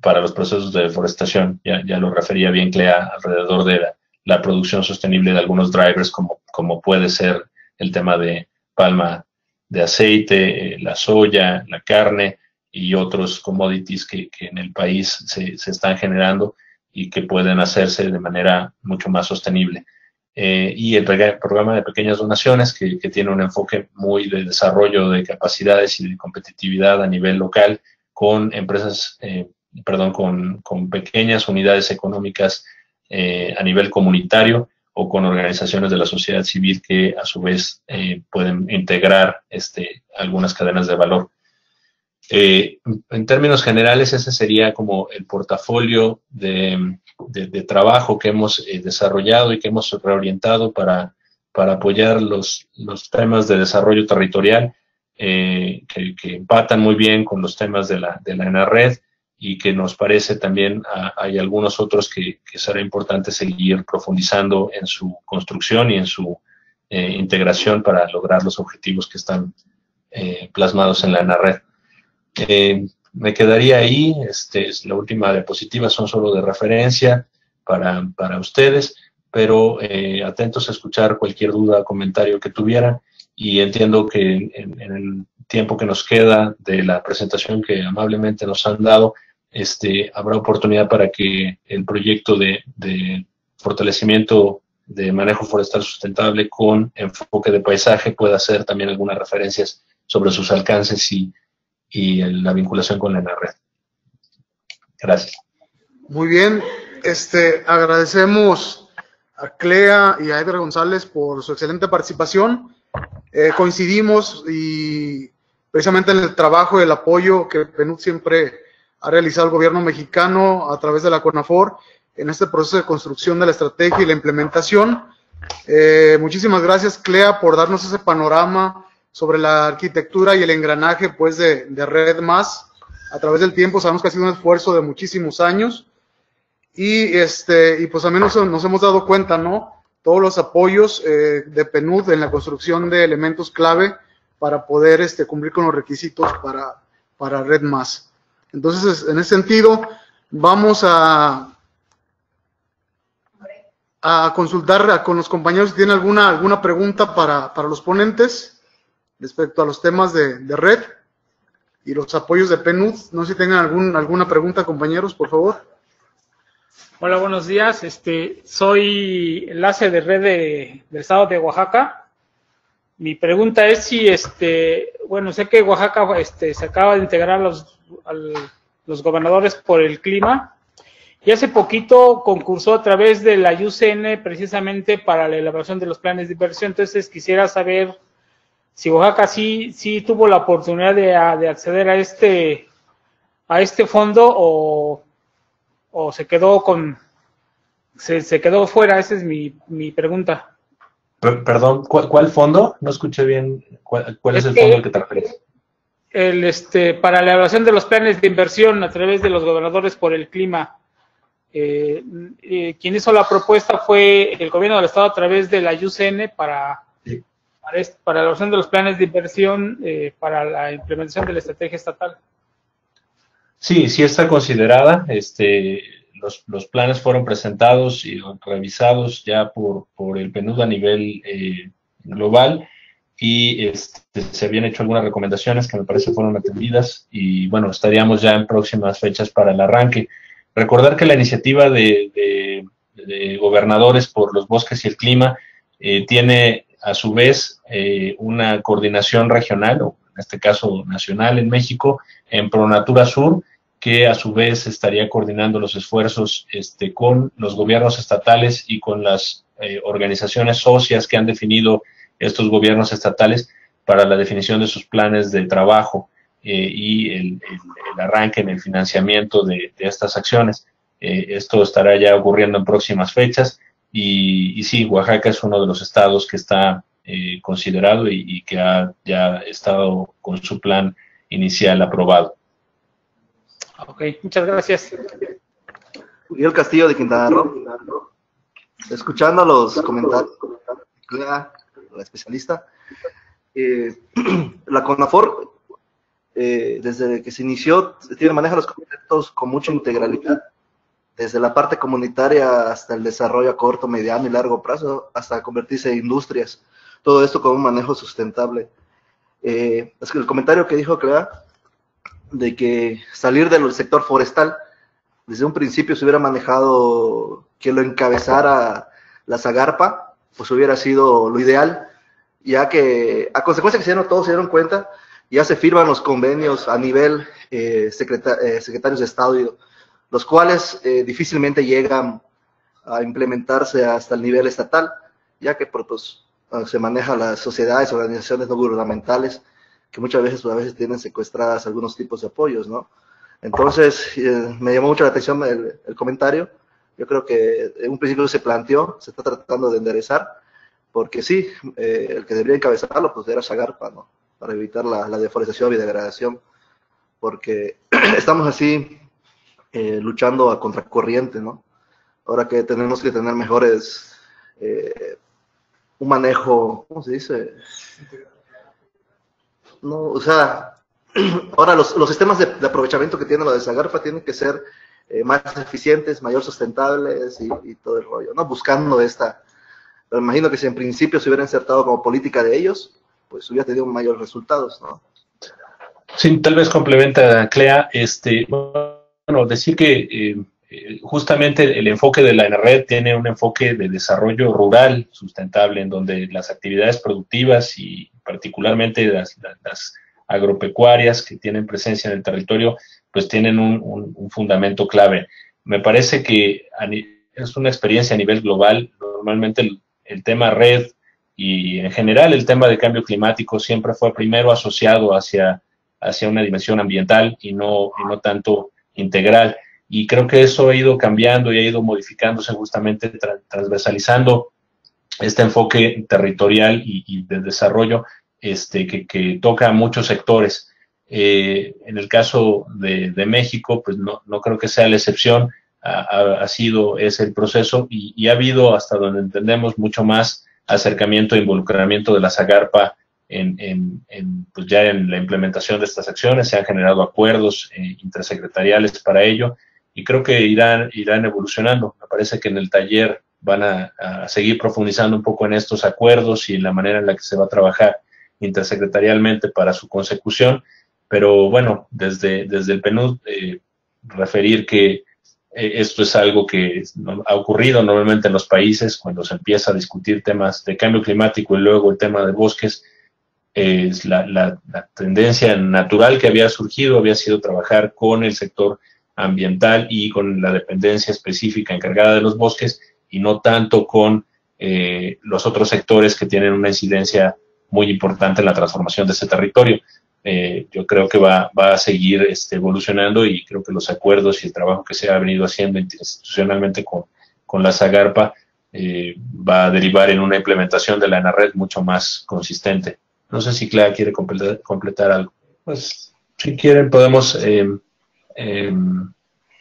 para los procesos de deforestación. Ya lo refería bien Clea alrededor de la producción sostenible de algunos drivers, como puede ser el tema de palma de aceite, la soya, la carne y otros commodities que en el país se están generando y que pueden hacerse de manera mucho más sostenible. Y el programa de pequeñas donaciones, que tiene un enfoque muy de desarrollo de capacidades y de competitividad a nivel local con empresas, con pequeñas unidades económicas a nivel comunitario o con organizaciones de la sociedad civil que a su vez pueden integrar algunas cadenas de valor. En términos generales, ese sería como el portafolio de trabajo que hemos desarrollado y que hemos reorientado para apoyar los temas de desarrollo territorial que empatan muy bien con los temas de la ENARRED y que nos parece también hay algunos otros que será importante seguir profundizando en su construcción y en su integración para lograr los objetivos que están plasmados en la ENARRED. Me quedaría ahí, la última diapositiva son solo de referencia para ustedes, pero atentos a escuchar cualquier duda o comentario que tuvieran, y entiendo que en el tiempo que nos queda de la presentación que amablemente nos han dado, habrá oportunidad para que el proyecto de fortalecimiento de manejo forestal sustentable con enfoque de paisaje pueda hacer también algunas referencias sobre sus alcances y la vinculación con la ENARRED. Gracias. Muy bien, agradecemos a Clea y a Edgar González por su excelente participación. Coincidimos y precisamente en el trabajo y el apoyo que PNUD siempre ha realizado el gobierno mexicano a través de la CONAFOR en este proceso de construcción de la estrategia y la implementación. Muchísimas gracias, Clea, por darnos ese panorama sobre la arquitectura y el engranaje pues de Red Más. a través del tiempo. Sabemos que ha sido un esfuerzo de muchísimos años y pues al menos nos hemos dado cuenta, ¿no? Todos los apoyos de PNUD en la construcción de elementos clave para poder cumplir con los requisitos para Red Más. Entonces, en ese sentido, vamos a consultar con los compañeros si tienen alguna pregunta para los ponentes respecto a los temas de red y los apoyos de PNUD. No sé si tengan alguna pregunta, compañeros, por favor. Hola, buenos días. Soy enlace de red del estado de Oaxaca. Mi pregunta es si, bueno, sé que Oaxaca se acaba de integrar los gobernadores por el clima, y hace poquito concursó a través de la UCN precisamente para la elaboración de los planes de inversión. Entonces quisiera saber si Oaxaca sí tuvo la oportunidad de acceder a este fondo o se quedó se quedó fuera. Esa es mi pregunta. Perdón, ¿cuál fondo? No escuché bien. ¿Cuál es el fondo al que te refieres? Para la elaboración de los planes de inversión a través de los gobernadores por el clima. Quien hizo la propuesta fue el gobierno del estado a través de la UCN para la elaboración de los planes de inversión para la implementación de la estrategia estatal. Sí está considerada. Los planes fueron presentados y revisados ya por el PNUD a nivel global, y se habían hecho algunas recomendaciones que me parece fueron atendidas, y bueno, estaríamos ya en próximas fechas para el arranque. Recordar que la iniciativa de gobernadores por los bosques y el clima tiene a su vez una coordinación regional, o en este caso nacional en México, en ProNatura Sur, que a su vez estaría coordinando los esfuerzos con los gobiernos estatales y con las organizaciones socias que han definido estos gobiernos estatales para la definición de sus planes de trabajo y el arranque en el financiamiento de estas acciones. Esto estará ya ocurriendo en próximas fechas, y sí, Oaxaca es uno de los estados que está considerado y que ha ya estado con su plan inicial aprobado. Ok, muchas gracias. Miguel Castillo de Quintana Roo. Escuchando los comentarios de la especialista, la CONAFOR, desde que se inició, maneja los conceptos con mucha integralidad, desde la parte comunitaria hasta el desarrollo a corto, mediano y largo plazo, hasta convertirse en industrias. Todo esto con un manejo sustentable. Es que el comentario que dijo Clea, de que salir del sector forestal, desde un principio se hubiera manejado que lo encabezara la Zagarpa, pues hubiera sido lo ideal, ya que a consecuencia que todos se dieron cuenta, ya se firman los convenios a nivel secretarios de Estado, los cuales difícilmente llegan a implementarse hasta el nivel estatal, ya que pues, se manejan las sociedades, organizaciones no gubernamentales, que muchas veces tienen secuestradas algunos tipos de apoyos, ¿no? Entonces, me llamó mucho la atención el comentario. Yo creo que en un principio se planteó, se está tratando de enderezar, porque sí, el que debería encabezarlo pues era Zagarpa, ¿no? Para evitar la deforestación y degradación, porque estamos así luchando a contracorriente, ¿no? Ahora que tenemos que tener mejores, un manejo, ¿cómo se dice? No, o sea, ahora los sistemas de aprovechamiento que tiene lo de Zagarpa tienen que ser más eficientes, mayor sustentables y todo el rollo, ¿no? Buscando esta, pero imagino que si en principio se hubiera insertado como política de ellos, pues hubiera tenido mayores resultados, ¿no? Sí, tal vez complementa, Clea, bueno, decir que justamente el enfoque de la red tiene un enfoque de desarrollo rural sustentable, en donde las actividades productivas y particularmente las agropecuarias que tienen presencia en el territorio, pues tienen un fundamento clave. Me parece que es una experiencia a nivel global. Normalmente el tema red y en general el tema de cambio climático siempre fue primero asociado hacia una dimensión ambiental y no tanto integral. Y creo que eso ha ido cambiando y ha ido modificándose, justamente transversalizando este enfoque territorial y de desarrollo que toca a muchos sectores. En el caso de México, pues no creo que sea la excepción, ha sido ese el proceso y ha habido, hasta donde entendemos, mucho más acercamiento e involucramiento de la SAGARPA pues ya en la implementación de estas acciones. Se han generado acuerdos intersecretariales para ello y creo que irán evolucionando. Me parece que en el taller van a seguir profundizando un poco en estos acuerdos y en la manera en la que se va a trabajar intersecretarialmente para su consecución, pero bueno, desde el PNUD referir que esto es algo que ha ocurrido normalmente en los países cuando se empieza a discutir temas de cambio climático y luego el tema de bosques. Es la tendencia natural que había surgido había sido trabajar con el sector ambiental y con la dependencia específica encargada de los bosques y no tanto con los otros sectores que tienen una incidencia muy importante en la transformación de ese territorio. Yo creo que va a seguir evolucionando y creo que los acuerdos y el trabajo que se ha venido haciendo institucionalmente con la SAGARPA va a derivar en una implementación de la ENARRED mucho más consistente. No sé si Clara quiere completar algo. Pues si quieren podemos,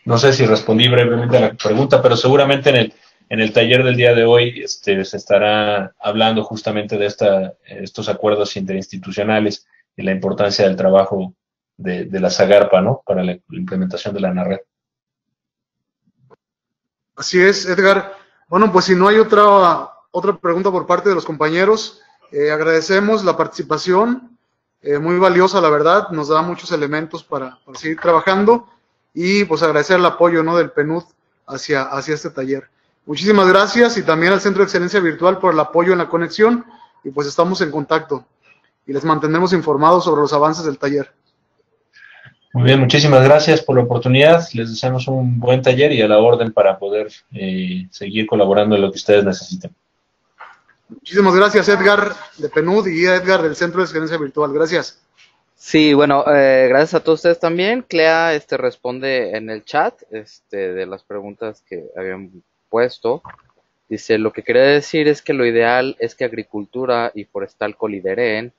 no sé si respondí brevemente a la pregunta, pero seguramente en el taller del día de hoy se estará hablando justamente de estos acuerdos interinstitucionales y la importancia del trabajo de la SAGARPA, ¿no? Para la implementación de la ENARRED. Así es, Edgar. Bueno, pues si no hay otra pregunta por parte de los compañeros, agradecemos la participación, muy valiosa la verdad, nos da muchos elementos para seguir trabajando y pues agradecer el apoyo, ¿no?, del PNUD hacia este taller. Muchísimas gracias y también al Centro de Excelencia Virtual por el apoyo en la conexión y pues estamos en contacto y les mantendremos informados sobre los avances del taller. Muy bien, muchísimas gracias por la oportunidad. Les deseamos un buen taller y a la orden para poder seguir colaborando en lo que ustedes necesiten. Muchísimas gracias, Edgar de PNUD y Edgar del Centro de Excelencia Virtual. Gracias. Sí, bueno, gracias a todos ustedes también. Clea responde en el chat de las preguntas que habían puesto. Dice, lo que quería decir es que lo ideal es que agricultura y forestal colideren.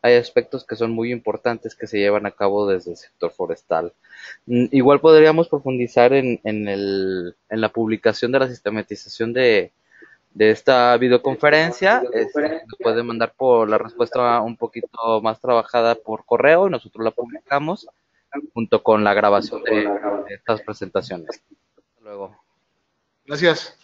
Hay aspectos que son muy importantes que se llevan a cabo desde el sector forestal. Igual podríamos profundizar en la publicación de la sistematización de esta videoconferencia. Nos puede mandar por la respuesta un poquito más trabajada por correo y nosotros la publicamos junto con la grabación de estas presentaciones. Hasta luego. Gracias.